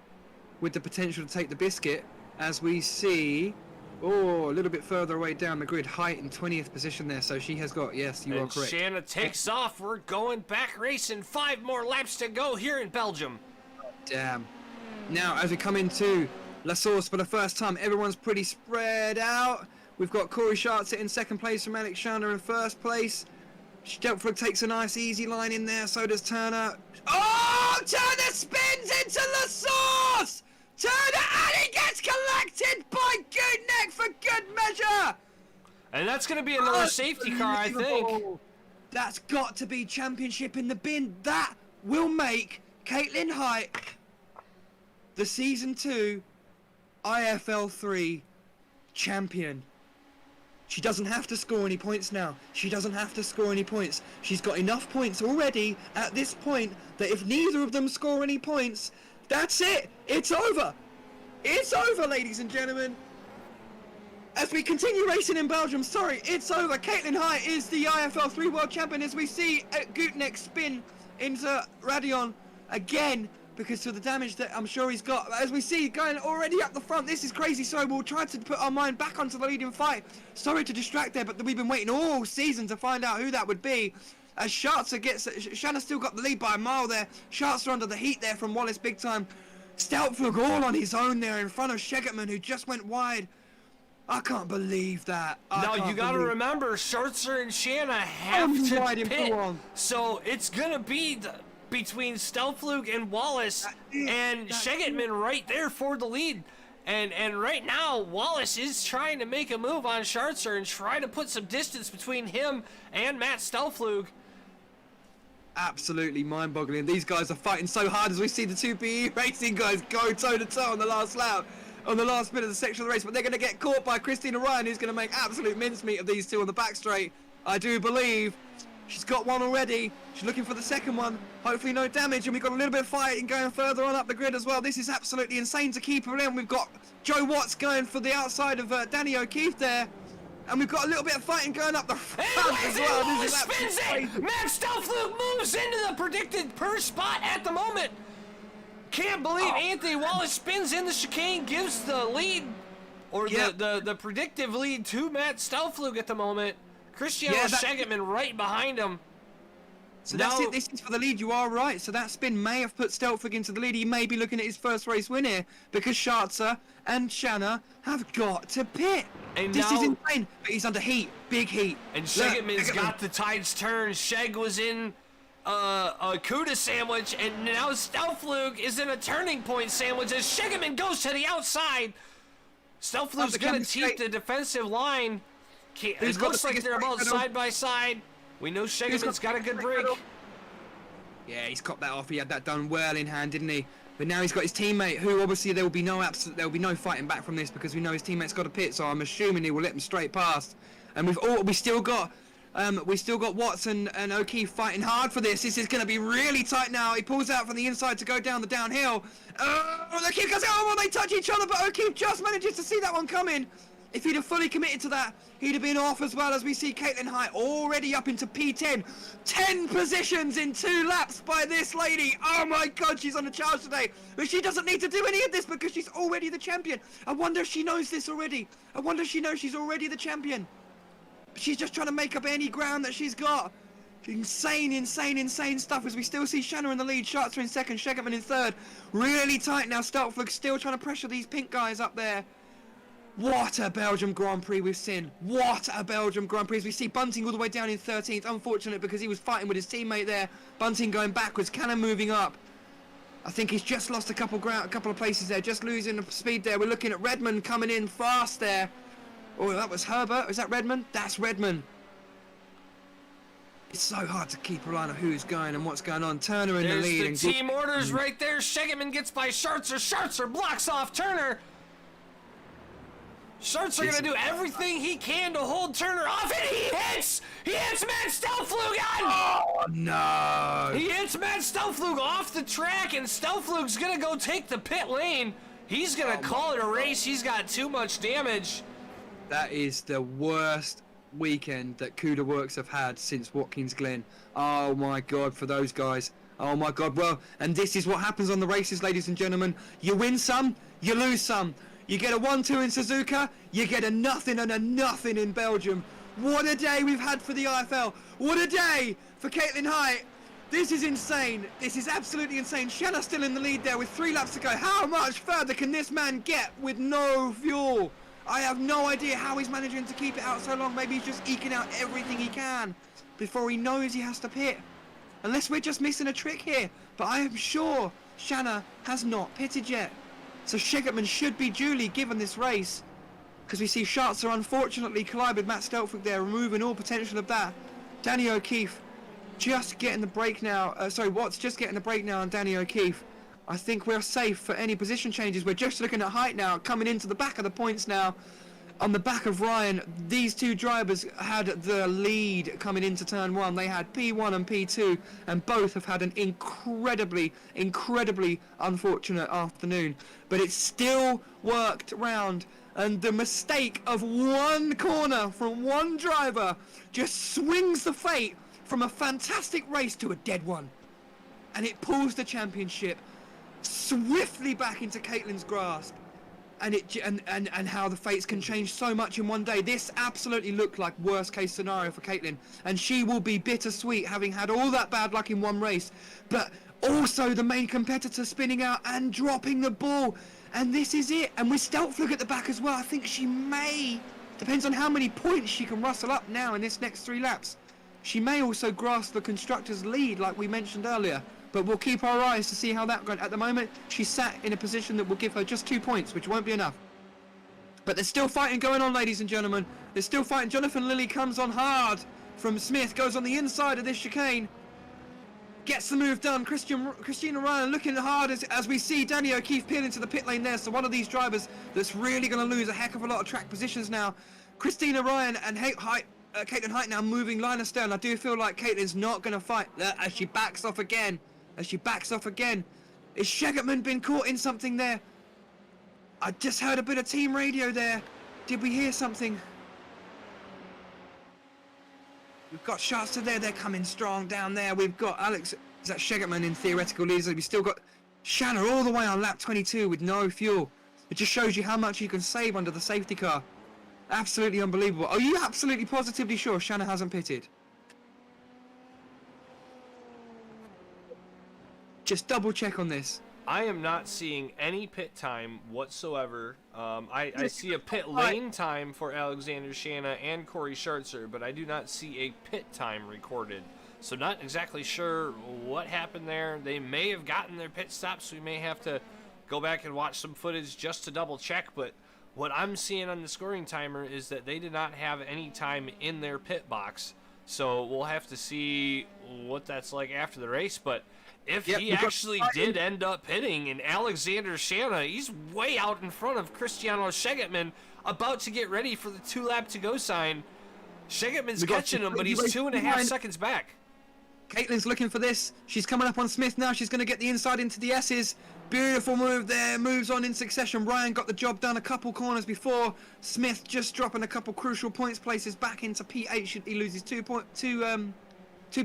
with the potential to take the biscuit as we see Oh, a little bit further away down the grid. Height in 20th position there, so she has got, yes, you are correct. Shanna takes off. We're going back racing. 5 more laps to go here in Belgium. Damn. Now, as we come into La Source for the first time, everyone's pretty spread out. We've got Corey Schartzer in second place from Alex Shanna in first place. Stelflug takes a nice easy line in there, so does Turner. Oh, Turner spins into La Source! Turner, and he gets collected by Goodneck for good measure! And that's going to be another safety car, I think. That's got to be championship in the bin. That will make Caitlin Height the Season 2 IFL 3 champion. She doesn't have to score any points now. She doesn't have to score any points. She's got enough points already at this point that if neither of them score any points, that's it. It's over. It's over, ladies and gentlemen. As we continue racing in Belgium, sorry, it's over. Caitlin Height is the IFL 3 World Champion as we see Gutenek spin into Radion again because of the damage that I'm sure he's got. As we see going already up the front, this is crazy. So we'll try to put our mind back onto the leading fight. Sorry to distract there, but we've been waiting all season to find out who that would be. As Schartzer gets, Shanna still got the lead by a mile there. Schartzer under the heat there from Wallace big time. Stelflug all on his own there in front of Schegertman, who just went wide. I can't believe that. Now you got to remember, Schartzer and Shanna have to pit, so it's gonna be between Stelflug and Wallace and Schegertman right there for the lead. And right now, Wallace is trying to make a move on Schartzer and try to put some distance between him and Matt Stelflug. Absolutely mind-boggling. These guys are fighting so hard as we see the two BE Racing guys go toe-to-toe on the last lap, on the last bit of the section of the race. But they're going to get caught by Christina Ryan, who's going to make absolute mincemeat of these two on the back straight. I do believe she's got one already. She's looking for the second one. Hopefully no damage, and we've got a little bit of fighting going further on up the grid as well. This is absolutely insane to keep her in. We've got Joe Watts going for the outside of Danny O'Keefe there. And we've got a little bit of fighting going up the front as well. This is spins it! Matt Stelflug moves into the predicted purse spot at the moment. Can't believe Anthony Wallace spins in the chicane, gives the lead, or the predictive lead to Matt Stelflug at the moment. Cristiano Schegertman right behind him. So that's it, this is for the lead, you are right. So that spin may have put Stelflug into the lead. He may be looking at his first race win here because Schartzer and Shanna have got to pit. And this is insane, but he's under heat, big heat. And Schegertman's got the tides turned. Sheg was in a CUDA sandwich, and now Stelflug is in a turning point sandwich as Schegertman goes to the outside. Stelflug's going to keep the defensive line. It looks like they're about side by side. We know Schegertman's got a good break. Yeah, he's copped that off. He had that done well in hand, didn't he? But now he's got his teammate, who obviously there will be no fighting back from this because we know his teammate's got a pit. So I'm assuming he will let him straight past. And we still got Watts and O'Keefe fighting hard for this. This is going to be really tight now. He pulls out from the inside to go down the downhill. O'Keefe goes, oh, well, they touch each other, but O'Keefe just manages to see that one coming. If he'd have fully committed to that, he'd have been off as well, as we see Caitlin Height already up into P10. 10 positions in 2 laps by this lady. Oh my God, she's on a charge today. But she doesn't need to do any of this because she's already the champion. I wonder if she knows this already. I wonder if she knows she's already the champion. She's just trying to make up any ground that she's got. Insane, insane, insane stuff as we still see Shanna in the lead, Schartzer in second, Schegertman in third. Really tight now, Stelflug still trying to pressure these pink guys up there. What a Belgium Grand Prix we've seen. What a Belgium Grand Prix. As we see Bunting all the way down in 13th. Unfortunate because he was fighting with his teammate there. Bunting going backwards. Cannon moving up. I think he's just lost a couple of places there. Just losing the speed there. We're looking at Redmond coming in fast there. Oh, that was Herbert. Is that Redmond? That's Redmond. It's so hard to keep a line of who's going and what's going on. Turner in the lead. There's the team orders right there. Schegertman gets by Schartzer. Schartzer blocks off Turner. Schartzer going to do everything he can to hold Turner off, and he hits! He hits Matt Stelflug on! Oh, no! He hits Matt Stelflug off the track, and Stelflug's going to go take the pit lane. He's going to call it a race. He's got too much damage. That is the worst weekend that CUDA Works have had since Watkins Glen. Oh, my God, for those guys. Oh, my God. Well, and this is what happens on the races, ladies and gentlemen. You win some, you lose some. You get a 1-2 in Suzuka, you get a nothing and a nothing in Belgium. What a day we've had for the IFL. What a day for Caitlin Height. This is insane. This is absolutely insane. Shanna still in the lead there with 3 laps to go. How much further can this man get with no fuel? I have no idea how he's managing to keep it out so long. Maybe he's just eking out everything he can before he knows he has to pit. Unless we're just missing a trick here. But I am sure Shanna has not pitted yet. So Shegertman should be duly given this race. Because we see Schatzer unfortunately collide with Matt Stelfrick there, removing all potential of that. Danny O'Keefe just getting the break now. Watts just getting the break now on Danny O'Keefe. I think we're safe for any position changes. We're just looking at Height now, coming into the back of the points now. On the back of Ryan, these two drivers had the lead coming into turn 1. They had P1 and P2, and both have had an incredibly unfortunate afternoon. But it still worked round, and the mistake of one corner from one driver just swings the fate from a fantastic race to a dead one. And it pulls the championship swiftly back into Caitlin's grasp. And how the fates can change so much in one day. This absolutely looked like worst case scenario for Caitlin, and she will be bittersweet having had all that bad luck in one race, but also the main competitor spinning out and dropping the ball. And this is it. And with Stelflug at the back as well, I think she may, depends on how many points she can rustle up now in this next 3 laps, she may also grasp the constructor's lead like we mentioned earlier. But we'll keep our eyes to see how that goes. At the moment, she's sat in a position that will give her just 2 points, which won't be enough. But there's still fighting going on, ladies and gentlemen. There's still fighting. Jonathan Lilly comes on hard from Smith, goes on the inside of this chicane. Gets the move done. Christina Ryan looking hard as we see Danny O'Keefe peel into the pit lane there. So one of these drivers that's really going to lose a heck of a lot of track positions now. Christina Ryan and Caitlin Height now moving line astern. I do feel like Caitlin's not going to fight as she backs off again. Is Shegertman been caught in something there? I just heard a bit of team radio there. Did we hear something? We've got Schatzer there. They're coming strong down there. We've got Alex. Is that Shegertman in theoretical lead? We've still got Shanna all the way on lap 22 with no fuel. It just shows you how much you can save under the safety car. Absolutely unbelievable. Are you absolutely positively sure Shanna hasn't pitted? Just double check on this. I am not seeing any pit time whatsoever. I see a pit lane time for Alexander Shanna and Corey Schatzer, but I do not see a pit time recorded. So not exactly sure what happened there. They may have gotten their pit stops. We may have to go back and watch some footage just to double check, but what I'm seeing on the scoring timer is that they did not have any time in their pit box. So we'll have to see what that's like after the race, but if he actually did end up pitting, and Alexander Shanna, he's way out in front of Cristiano Shegertman, about to get ready for the 2-lap to go sign. Shegertman's catching him, but he's 2.5 seconds back. Caitlin's looking for this. She's coming up on Smith now. She's going to get the inside into the S's. Beautiful move there. Moves on in succession. Ryan got the job done a couple corners before. Smith just dropping a couple crucial points places back into P8. He loses two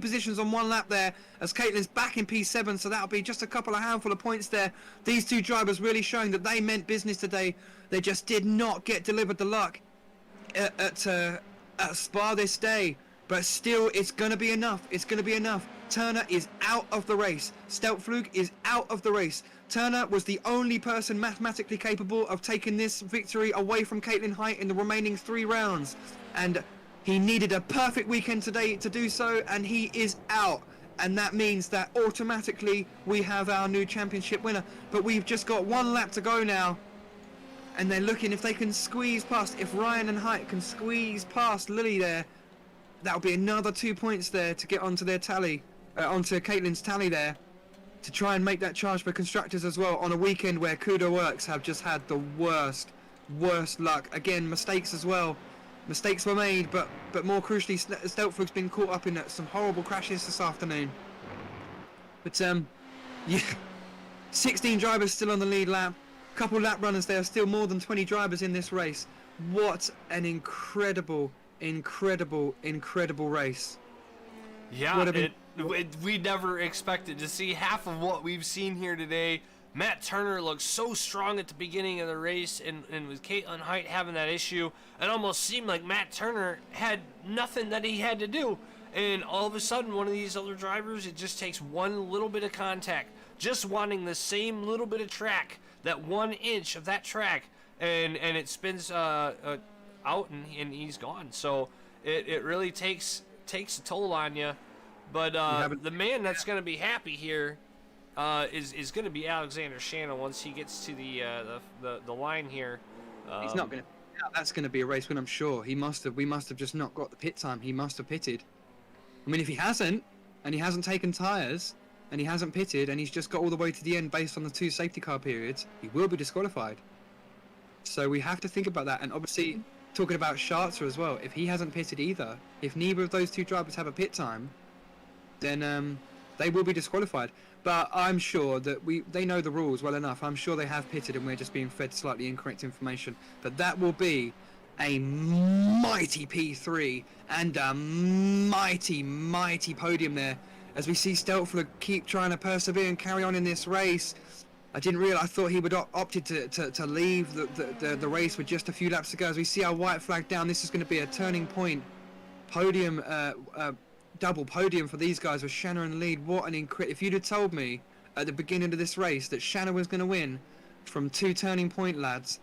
positions on 1 lap there as Caitlin's back in P7, so that'll be just a handful of points there. These two drivers really showing that they meant business today. They just did not get delivered the luck at Spa this day, but still it's going to be enough. It's going to be enough. Turner is out of the race. Stelflug is out of the race. Turner was the only person mathematically capable of taking this victory away from Caitlin Height in the remaining 3 rounds, and he needed a perfect weekend today to do so, and he is out. And that means that automatically we have our new championship winner. But we've just got 1 lap to go now. And they're looking if they can squeeze past. If Ryan and Height can squeeze past Lily there, that'll be another 2 points there to get onto their tally, onto Caitlin's tally there, to try and make that charge for constructors as well on a weekend where Kudo Works have just had the worst luck. Again, mistakes as well. Mistakes were made, but more crucially, Stelflug's been caught up in some horrible crashes this afternoon. But yeah, 16 drivers still on the lead lap. Couple lap runners there, still more than 20 drivers in this race. What an incredible race. Yeah, we never expected to see half of what we've seen here today. Matt Turner looked so strong at the beginning of the race, and with Caitlin Height having that issue, it almost seemed like Matt Turner had nothing that he had to do. And all of a sudden, one of these other drivers, it just takes one little bit of contact, just wanting the same little bit of track, that 1 inch of that track, and it spins out, and he's gone. So it really takes a toll on you. But the man that's going to be happy here is going to be Alexander Shanna once he gets to the line here. He's not going to. That's going to be a race win, I'm sure. We must have just not got the pit time. He must have pitted. I mean, if he hasn't, and he hasn't taken tyres, and he hasn't pitted, and he's just got all the way to the end based on the 2 safety car periods, he will be disqualified. So we have to think about that. And obviously, talking about Scharzer as well, if he hasn't pitted either, if neither of those 2 drivers have a pit time, then they will be disqualified. But I'm sure that they know the rules well enough. I'm sure they have pitted, and we're just being fed slightly incorrect information. But that will be a mighty P3 and a mighty podium there, as we see Steltfler keep trying to persevere and carry on in this race. I didn't realize. I thought he would opted to leave the race with just a few laps to go. As we see our white flag down, this is going to be a turning point podium, double podium for these guys with Shanna in the lead. What an incredible! If you'd have told me at the beginning of this race that Shanna was going to win from 2 turning point lads,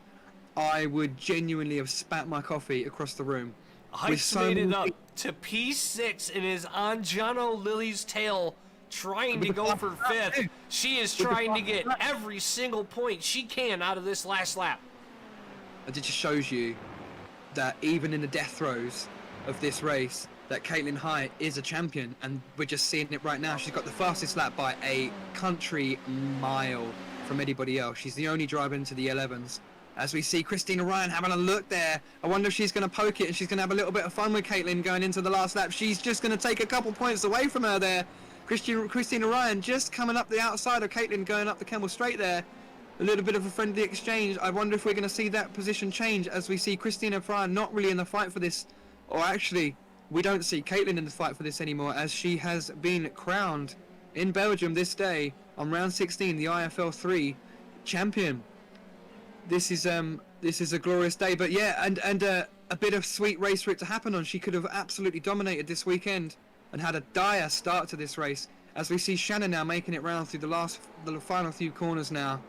I would genuinely have spat my coffee across the room. Heitz made it up to P6 and is on Jono Lily's tail, trying to go for 5th. She is trying to get every single point she can out of this last lap. It just shows you that even in the death throes of this race, that Caitlin Height is a champion, and we're just seeing it right now. She's got the fastest lap by a country mile from anybody else. She's the only driver into the 11s. As we see Christina Ryan having a look there. I wonder if she's going to poke it and she's going to have a little bit of fun with Caitlin going into the last lap. She's just going to take a couple points away from her there. Christina Ryan just coming up the outside of Caitlin, going up the Kemmel Straight there. A little bit of a friendly exchange. I wonder if we're going to see that position change as we see Christina Ryan not really in the fight for this. Or actually, we don't see Caitlin in the fight for this anymore, as she has been crowned in Belgium this day on round 16, the IFL 3 champion. This is a glorious day, but yeah, and a bit of sweet race for it to happen on. She could have absolutely dominated this weekend and had a dire start to this race. As we see Shannon now making it round through the final few corners now,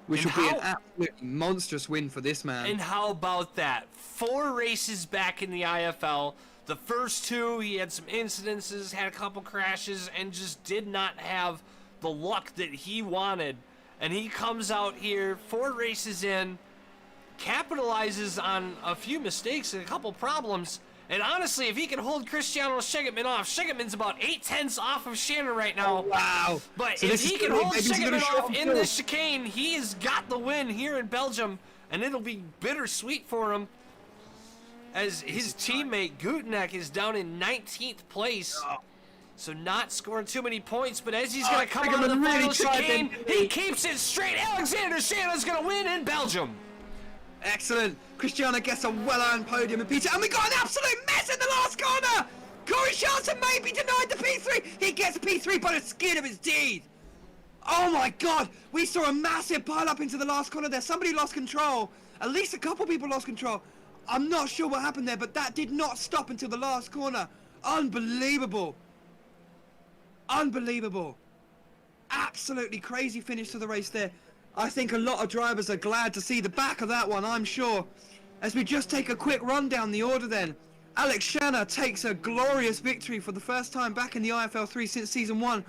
which will be an absolutely monstrous win for this man. And how about that? 4 races back in the IFL. The first 2, he had some incidences, had a couple crashes, and just did not have the luck that he wanted. And he comes out here 4 races in, capitalizes on a few mistakes and a couple problems. And honestly, if he can hold Cristiano Schegemann off, Schegeman's about 8/10 off of Shannon right now. Oh, wow. But so if he can hold Schegemann off in this chicane, he has got the win here in Belgium. And it'll be bittersweet for him, as his teammate Guteneck is down in 19th place. So not scoring too many points, but as he's going to come out of the final chicane, he keeps it straight. Alexander Shanna's going to win in Belgium. Excellent. Christiana gets a well-earned podium in P2, and we got an absolute mess in the last corner. Corey Shelton may be denied the P3. He gets P3 by the skin of his teeth. Oh my God. We saw a massive pile-up into the last corner there. Somebody lost control. At least a couple people lost control. I'm not sure what happened there, but that did not stop until the last corner. Unbelievable. Unbelievable. Absolutely crazy finish to the race there. I think a lot of drivers are glad to see the back of that one, I'm sure. As we just take a quick run down the order then. Alex Shanna takes a glorious victory for the first time back in the IFL 3 since season 1.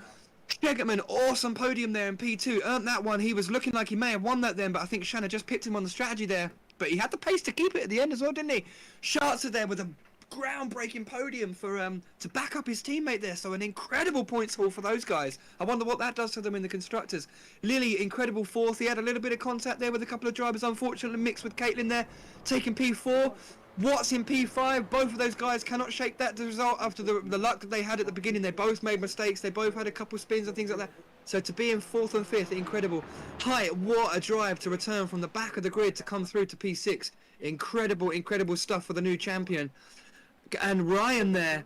Schegemann, awesome podium there in P2. Earned that one. He was looking like he may have won that then, but I think Shanna just pipped him on the strategy there. But he had the pace to keep it at the end as well, didn't he? Scharzer there with a groundbreaking podium for to back up his teammate there. So an incredible points haul for those guys. I wonder what that does to them in the constructors. Lilly, incredible 4th. He had a little bit of contact there with a couple of drivers, unfortunately mixed with Caitlin there, taking P4. Watts in P5. Both of those guys cannot shake that result after the luck that they had at the beginning. They both made mistakes. They both had a couple of spins and things like that. So to be in 4th and 5th, incredible. Height, what a drive to return from the back of the grid to come through to P6. Incredible, incredible stuff for the new champion. And Ryan there,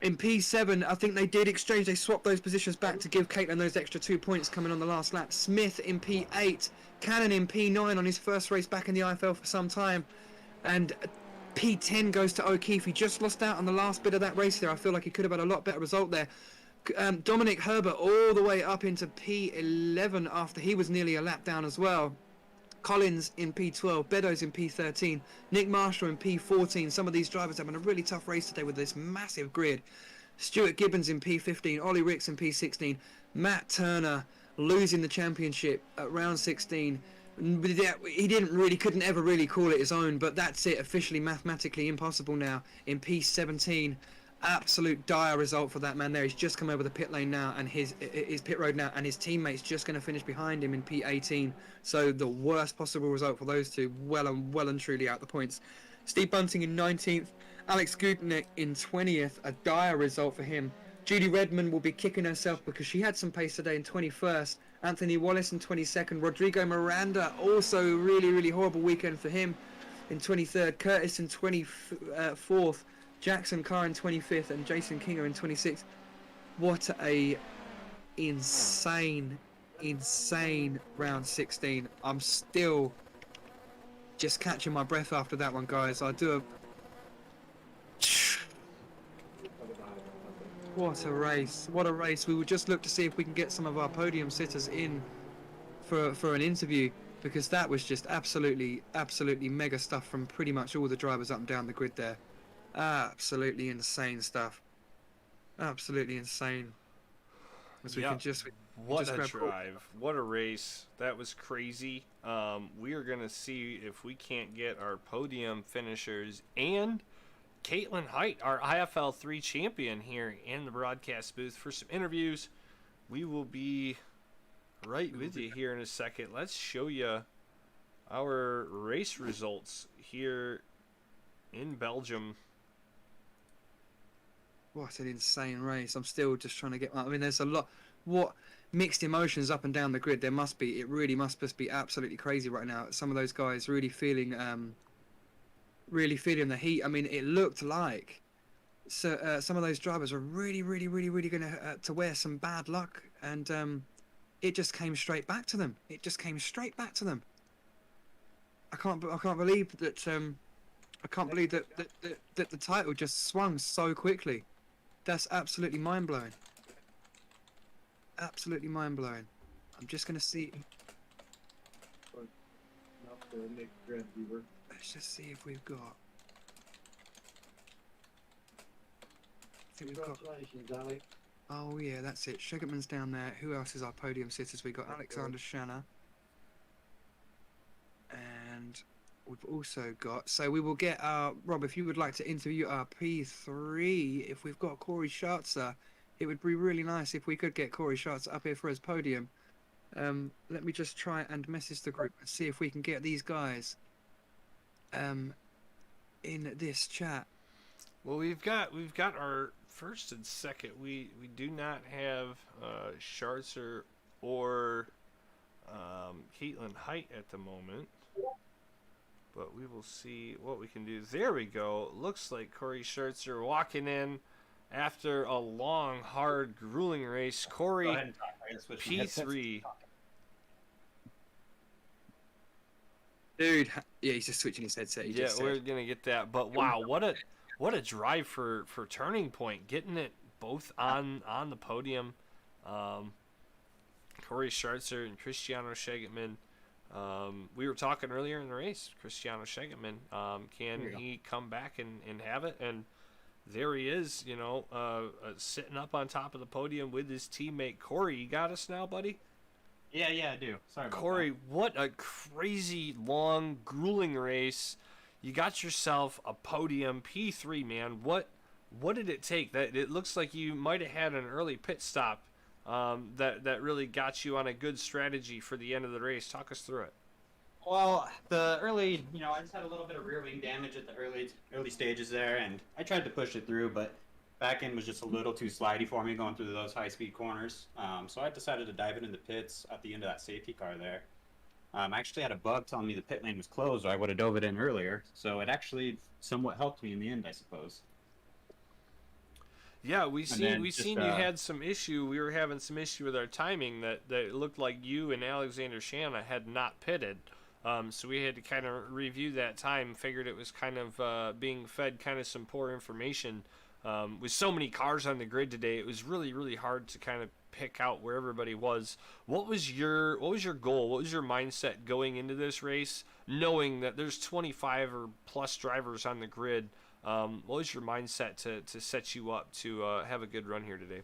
In P7, I think they did exchange. They swapped those positions back to give Caitlin those extra 2 points coming on the last lap. Smith in P8, Cannon in P9 on his first race back in the IFL for some time, and P10 goes to O'Keefe. He just lost out on the last bit of that race there. I feel like he could have had a lot better result there. Dominic Herbert all the way up into P11 after he was nearly a lap down as well. Collins in P12, Beddoes in P13, Nick Marshall in P14. Some of these drivers having a really tough race today with this massive grid. Stuart Gibbons in P15, Ollie Ricks in P16, Matt Turner losing the championship at round 16. He couldn't ever really call it his own, but that's it, officially mathematically impossible now in P17. Absolute dire result for that man there. He's just come over the pit lane now, and his pit road now, and his teammate's just going to finish behind him in P18. So the worst possible result for those two, well and truly out the points. Steve Bunting in 19th, Alex Gudnick in 20th, a dire result for him. Judy Redmond will be kicking herself because she had some pace today in 21st. Anthony Wallace in 22nd. Rodrigo Miranda, also really horrible weekend for him, in 23rd. Curtis in 24th. Jackson Carr in 25th and Jason Kinger in 26th. What a insane round 16. I'm still just catching my breath after that one, guys. What a race. What a race. We will just look to see if we can get some of our podium sitters in for an interview, because that was just absolutely mega stuff from pretty much all the drivers up and down the grid there. Absolutely insane stuff. Absolutely insane. As we can just what a drive. What a race. That was crazy. We are going to see if we can't get our podium finishers and Caitlin Height, our IFL 3 champion, here in the broadcast booth for some interviews. We will be right with you here in a second. Let's show you our race results here in Belgium. What an insane race. I'm still just trying to get... I mean, there's a lot... What mixed emotions up and down the grid there must be. It really must just be absolutely crazy right now. Some of those guys really feeling the heat. I mean, it looked like some of those drivers are really going to wear some bad luck. And it just came straight back to them. I can't believe that... I can't believe that the title just swung so quickly. That's absolutely mind-blowing. Absolutely mind-blowing. I'm just going to see... Let's just see if we've got... Congratulations, Alex. Oh yeah, that's it. Sugarman's down there. Who else is our podium sitters? We've got Alexander Shanna. And... we've also got, so we will get our, Rob, if you would like to interview our P3, if we've got Corey Schartzer, it would be really nice if we could get Corey Schartzer up here for his podium. Let me just try and message the group and see if we can get these guys in this chat. Well, we've got our first and second. We do not have Schartzer or Caitlin Height at the moment. But we will see what we can do. There we go. Looks like Corey Schartzer walking in after a long, hard, grueling race. Corey, P3. Dude, yeah, he's just switching his headset. We're gonna get that. But wow, what a drive for Turning Point, getting it both on the podium. Corey Schartzer and Cristiano Schegetman. We were talking earlier in the race, Cristiano Schegetman, can he come back and have it? And there he is, sitting up on top of the podium with his teammate Corey. You got us now, buddy? Yeah, I do. Sorry about Corey, that. what a crazy, long, grueling race. You got yourself a podium, P3, man. What did it take? That it looks like you might have had an early pit stop that really got you on a good strategy for the end of the race. Talk us through it. Well, the early, I just had a little bit of rear wing damage at the early stages there, and I tried to push it through, but back end was just a little too slidey for me going through those high-speed corners. So I decided to dive it in the pits at the end of that safety car there. I actually had a bug telling me the pit lane was closed, or I would have dove it in earlier. So it actually somewhat helped me in the end, I suppose. Yeah, we then just, seen you had some issue. We were having some issue with our timing that it looked like you and Alexander Shanna had not pitted. So we had to kind of review that time. Figured it was kind of being fed kind of some poor information. With so many cars on the grid today, it was really hard to kind of pick out where everybody was. What was your goal? What was your mindset going into this race, knowing that there's 25 or plus drivers on the grid? What was your mindset to set you up to have a good run here today?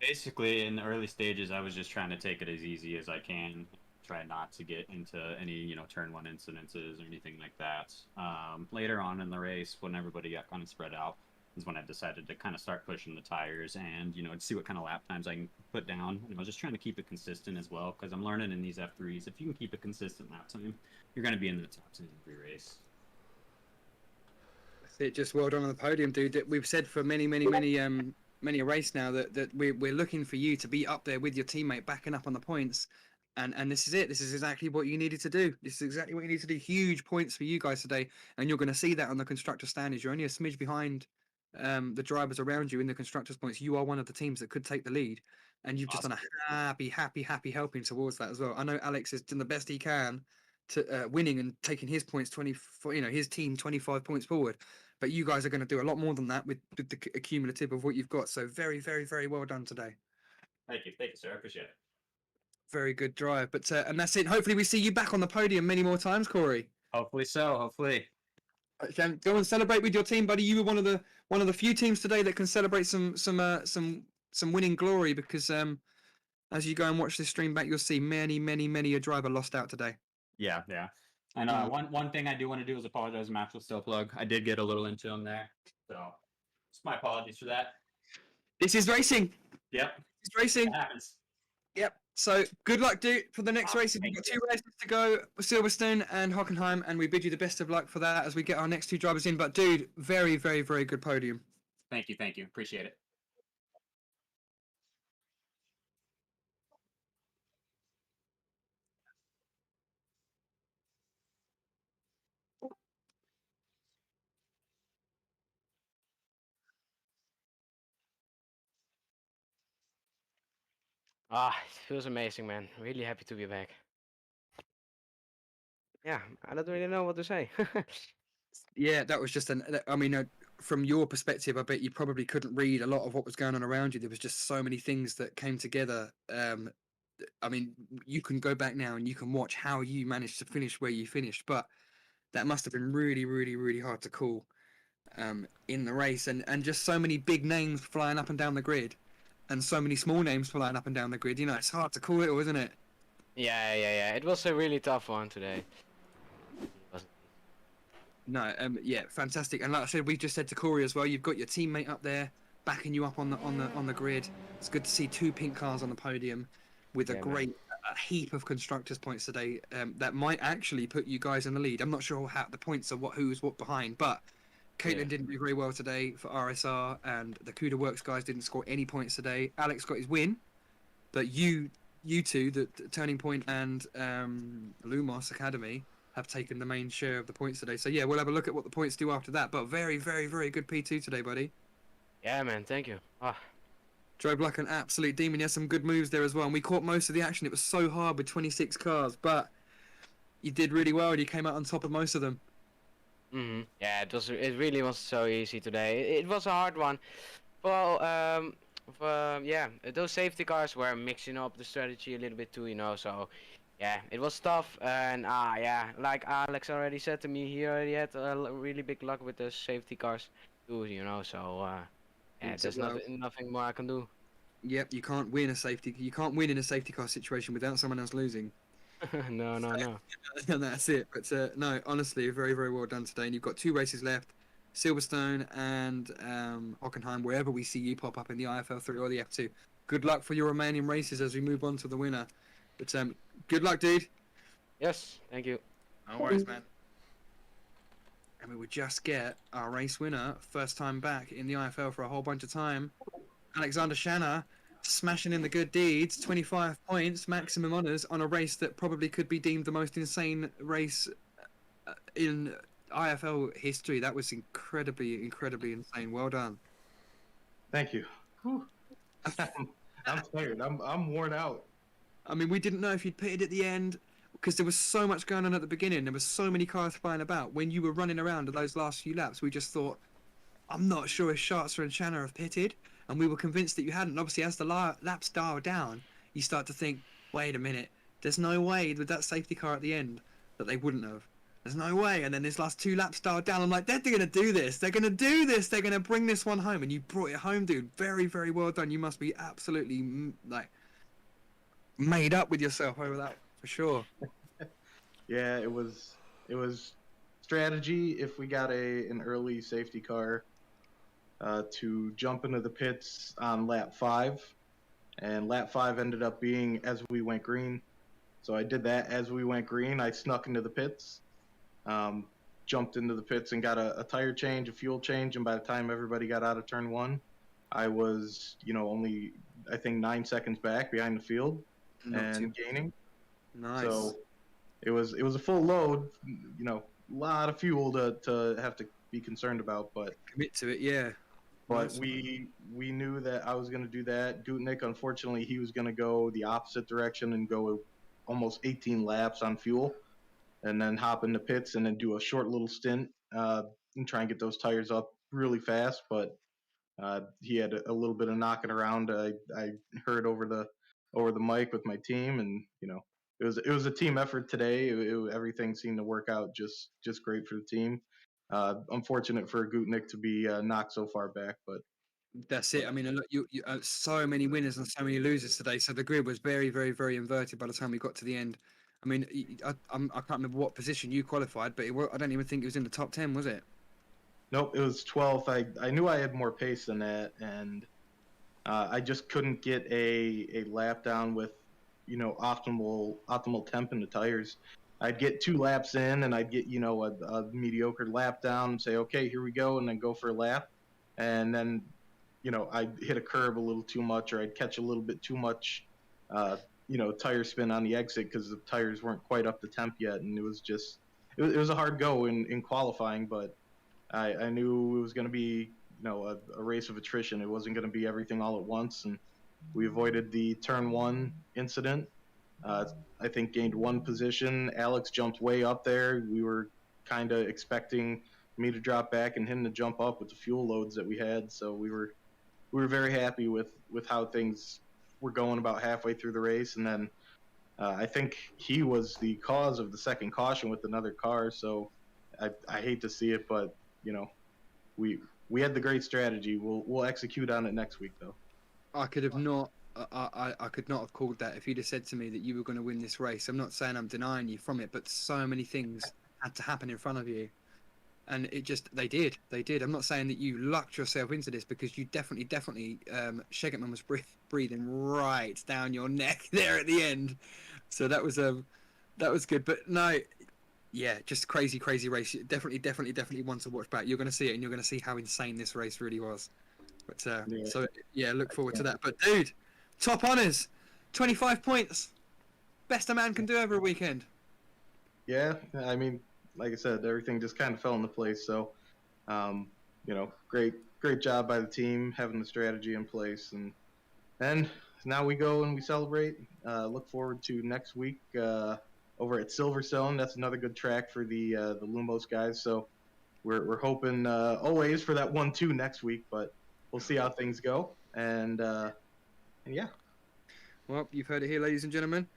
Basically, in the early stages, I was just trying to take it as easy as I can. Try not to get into any, turn one incidences or anything like that. Later on in the race, when everybody got kind of spread out, is when I decided to kind of start pushing the tires and, see what kind of lap times I can put down. And I was just trying to keep it consistent as well, because I'm learning in these F3s, if you can keep a consistent lap time, you're going to be in the top 10 every race. That's it. Just well done on the podium, dude. We've said for many a race now that we're looking for you to be up there with your teammate, backing up on the points. And this is it. This is exactly what you needed to do. This is exactly what you need to do. Huge points for you guys today. And you're going to see that on the constructor standings. You're only a smidge behind the drivers around you in the constructors' points. You are one of the teams that could take the lead. And you've just done a happy helping towards that as well. I know Alex has done the best he can to winning and taking his points, his team 25 points forward. But you guys are going to do a lot more than that with the accumulative of what you've got. So very well done today. Thank you, sir. I appreciate it. Very good drive, but and that's it. Hopefully, we see you back on the podium many more times, Corey. Hopefully so. Hopefully. Go and celebrate with your team, buddy. You were one of the few teams today that can celebrate some winning glory, because as you go and watch this stream back, you'll see many a driver lost out today. Yeah. And one thing I do want to do is apologize to Maxwell Stillplug. I did get a little into him there, so it's my apologies for that. This is racing. Yep. It's racing. It happens. Yep. So good luck, dude, for the next races. We've got 2 races to go, Silverstone and Hockenheim, and we bid you the best of luck for that as we get our next 2 drivers in. But dude, very good podium. Thank you. Appreciate it. It feels amazing, man. Really happy to be back. Yeah, I don't really know what to say. Yeah, that was just from your perspective, I bet you probably couldn't read a lot of what was going on around you. There was just so many things that came together. You can go back now and you can watch how you managed to finish where you finished, but that must have been really hard to call in the race, and just so many big names flying up and down the grid, and so many small names flying up and down the grid. It's hard to call it all, isn't it? Yeah. It was a really tough one today. No, yeah, fantastic. And like I said, we just said to Corey as well, you've got your teammate up there backing you up on the grid. It's good to see 2 pink cars on the podium with a heap of constructors points today. That might actually put you guys in the lead. I'm not sure how the points are, who's what behind, but Caitlin didn't do very well today for RSR, and the Cuda Works guys didn't score any points today. Alex got his win, but you two, the Turning Point and Lumos Academy, have taken the main share of the points today. So yeah, we'll have a look at what the points do after that. But very good P2 today, buddy. Yeah, man. Thank you. Drove like an absolute demon. He had some good moves there as well, and we caught most of the action. It was so hard with 26 cars, but you did really well, and you came out on top of most of them. Yeah, it really was so easy today. It was a hard one. Well, those safety cars were mixing up the strategy a little bit too, so yeah, it was tough. And like Alex already said to me, he already had really big luck with the safety cars too, so there's nothing more I can do. Yep, you can't win in a safety car situation without someone else losing. No. And that's it. But no, honestly, very well done today. And you've got 2 races left, Silverstone and Hockenheim, wherever we see you pop up in the IFL3 or the F2. Good luck for your remaining races as we move on to the winner. But good luck, dude. Yes, thank you. No worries, man. And we would just get our race winner, first time back in the IFL for a whole bunch of time. Alexander Shanna smashing in the good deeds, 25 points, maximum honours on a race that probably could be deemed the most insane race in IFL history. That was incredibly insane. Well done. Thank you. Whew. I'm tired. I'm worn out. I mean, we didn't know if you'd pitted at the end because there was so much going on at the beginning. There was so many cars flying about. When you were running around those last few laps, we just thought, I'm not sure if Scharzer and Shanna have pitted, and we were convinced that you hadn't. Obviously, as the laps dial down, you start to think, wait a minute, there's no way with that safety car at the end that they wouldn't have. There's no way. And then this last 2 laps dialed down. I'm like, they're going to do this. They're going to do this. They're going to bring this one home. And you brought it home, dude. Very, very well done. You must be absolutely, like, made up with yourself over that, for sure. Yeah, it was strategy if we got an early safety car to jump into the pits on lap 5, and lap 5 ended up being as we went green. So I did that as we went green. I snuck into the pits, jumped into the pits and got a tire change, a fuel change, and by the time everybody got out of turn 1, I was, only I think 9 seconds back behind the field and gaining. Nice. So it was a full load, a lot of fuel to have to be concerned about, but commit to it, yeah. But Nice. we knew that I was going to do that. Gutnick, unfortunately, he was going to go the opposite direction and go almost 18 laps on fuel, and then hop into pits and then do a short little stint and try and get those tires up really fast. But he had a little bit of knocking around. I heard over the mic with my team, and it was a team effort today. Everything seemed to work out just great for the team. Unfortunate for Gutnick to be knocked so far back, but That's it. I mean, look, you so many winners and so many losers today. So the grid was very, very, very inverted by the time we got to the end. I mean, I can't remember what position you qualified, but I don't even think it was in the top 10, was it? nope, it was 12th. I knew I had more pace than that, and I just couldn't get a lap down with optimal temp in the tires. I'd get 2 laps in, and I'd get a mediocre lap down and say, okay, here we go, and then go for a lap, and then I'd hit a curb a little too much, or I'd catch a little bit too much tire spin on the exit because the tires weren't quite up to temp yet, and it was a hard go in qualifying, but I knew it was going to be a race of attrition. It wasn't going to be everything all at once, and we avoided the turn 1 incident. I think gained 1 position. Alex jumped way up there. We were kind of expecting me to drop back and him to jump up with the fuel loads that we had. So we were very happy with how things were going about halfway through the race. And then I think he was the cause of the second caution with another car. So I hate to see it, but we had the great strategy. We'll execute on it next week, though. I could have not. I could not have called that if you'd have said to me that you were going to win this race. I'm not saying I'm denying you from it, but so many things had to happen in front of you, and they did. I'm not saying that you lucked yourself into this, because you definitely, Shegetman was breathing right down your neck there at the end, so that was good. But no, yeah, just crazy race. Definitely one to watch back. You're going to see it, and you're going to see how insane this race really was. But so yeah, look forward to that. But dude, top honours, 25 points, best a man can do over a weekend. Yeah, I mean, like I said, everything just kind of fell into place. So, great job by the team having the strategy in place, and now we go and we celebrate. Look forward to next week over at Silverstone. That's another good track for the Lumos guys. So we're hoping always for that 1-2 next week, but we'll see how things go. And yeah. Well, you've heard it here, ladies and gentlemen.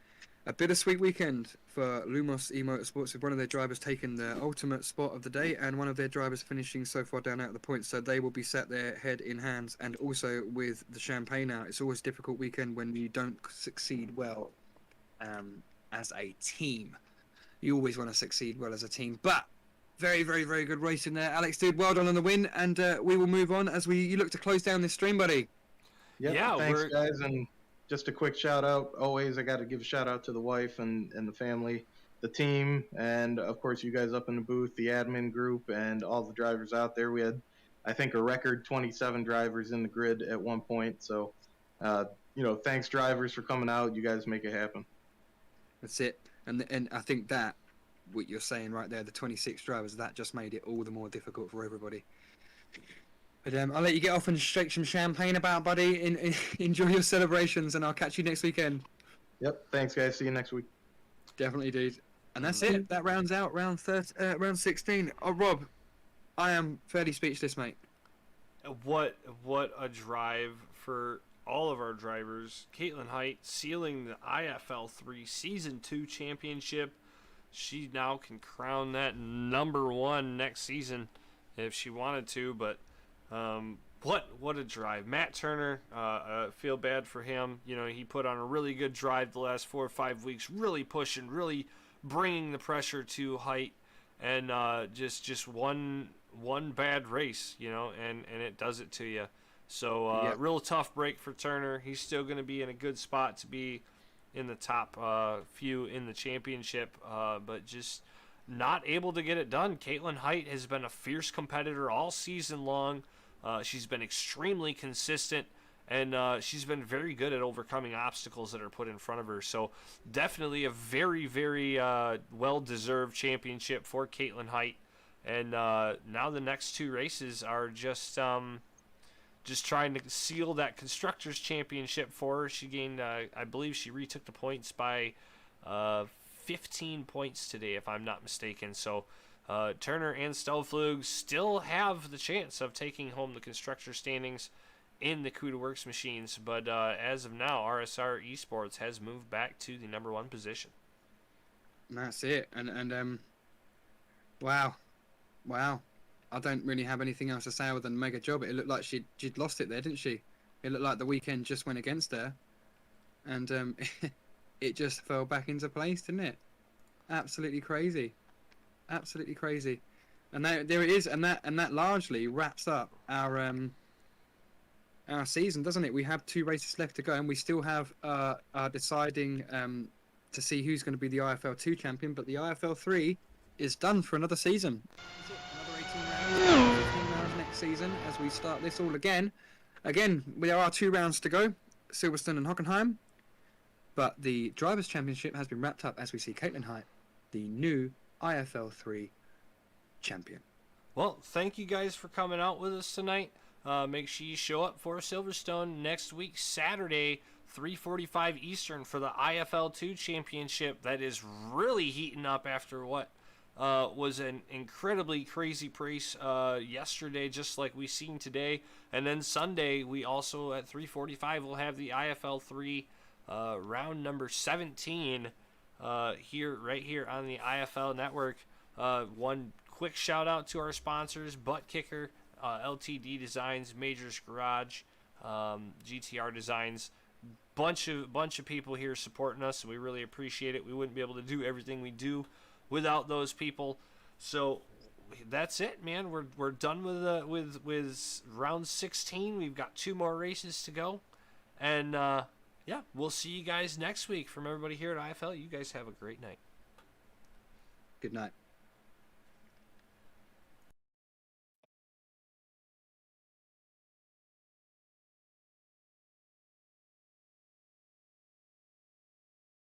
A bittersweet weekend for Lumos eMotorsports, with one of their drivers taking the ultimate spot of the day and one of their drivers finishing so far down out of the points. So they will be sat there head in hands, and also with the champagne out. It's always a difficult weekend when you don't succeed well as a team. You always want to succeed well as a team. But very, very, very good racing there. Alex, dude, well done on the win. And we will move on as you look to close down this stream, buddy. Yep, Yeah, thanks, guys. And just a quick shout out. Always, I got to give a shout out to the wife and the family, the team, and of course you guys up in the booth, the admin group, and all the drivers out there. We had, I think, a record 27 drivers in the grid at one point. So, thanks drivers for coming out. You guys make it happen. That's it. And I think that what you're saying right there, the 26 drivers, that just made it all the more difficult for everybody. But I'll let you get off and shake some champagne about, buddy. Enjoy your celebrations, and I'll catch you next weekend. Yep. Thanks, guys. See you next week. Definitely, dude. And that's it. That rounds out round 16. Oh, Rob, I am fairly speechless, mate. What a drive for all of our drivers. Caitlin Height sealing the IFL3 Season 2 championship. She now can crown that #1 next season if she wanted to, but what a drive. Matt Turner, feel bad for him. You know, he put on a really good drive the last 4 or 5 weeks, really pushing, really bringing the pressure to Height, and just one bad race, you know, and it does it to you. So Yeah. real tough break for Turner. He's still going to be in a good spot to be in the top few in the championship, but just not able to get it done. Caitlin Height has been a fierce competitor all season long. She's been extremely consistent, and she's been very good at overcoming obstacles that are put in front of her. So definitely a very, very well-deserved championship for Caitlin Height. And now the next 2 races are just trying to seal that Constructors Championship for her. She gained, I believe she retook the points by 15 points today, if I'm not mistaken. So Turner and Stelflug still have the chance of taking home the Constructor Standings in the CUDA Works machines. But as of now, RSR Esports has moved back to the #1 position. And that's it. And wow. I don't really have anything else to say other than mega job. It looked like she'd lost it there, didn't she? It looked like the weekend just went against her, and it just fell back into place, didn't it? Absolutely crazy. And there it is, and that largely wraps up our season, doesn't it? We have 2 races left to go, and we still have deciding to see who's going to be the IFL2 champion. But the IFL3 is done for another season. Another 18 rounds, 15 rounds next season as we start this all again. Again, there are 2 rounds to go, Silverstone and Hockenheim. But the Drivers' Championship has been wrapped up as we see Caitlin Height, the new IFL3 champion. Well, thank you guys for coming out with us tonight. Make sure you show up for Silverstone next week, Saturday, 3:45 Eastern, for the IFL2 Championship. That is really heating up after what was an incredibly crazy race yesterday, just like we seen today. And then Sunday, we also at 3:45 will have the IFL3 round number 17 right here on the IFL network. One quick shout out to our sponsors: Butt Kicker, LTD Designs, Majors Garage, GTR Designs. Bunch of people here supporting us, so we really appreciate it. We wouldn't be able to do everything we do without those people. So that's it, man. We're done with round 16. We've got 2 more races to go, and yeah, we'll see you guys next week. From everybody here at IFL, you guys have a great night. Good night.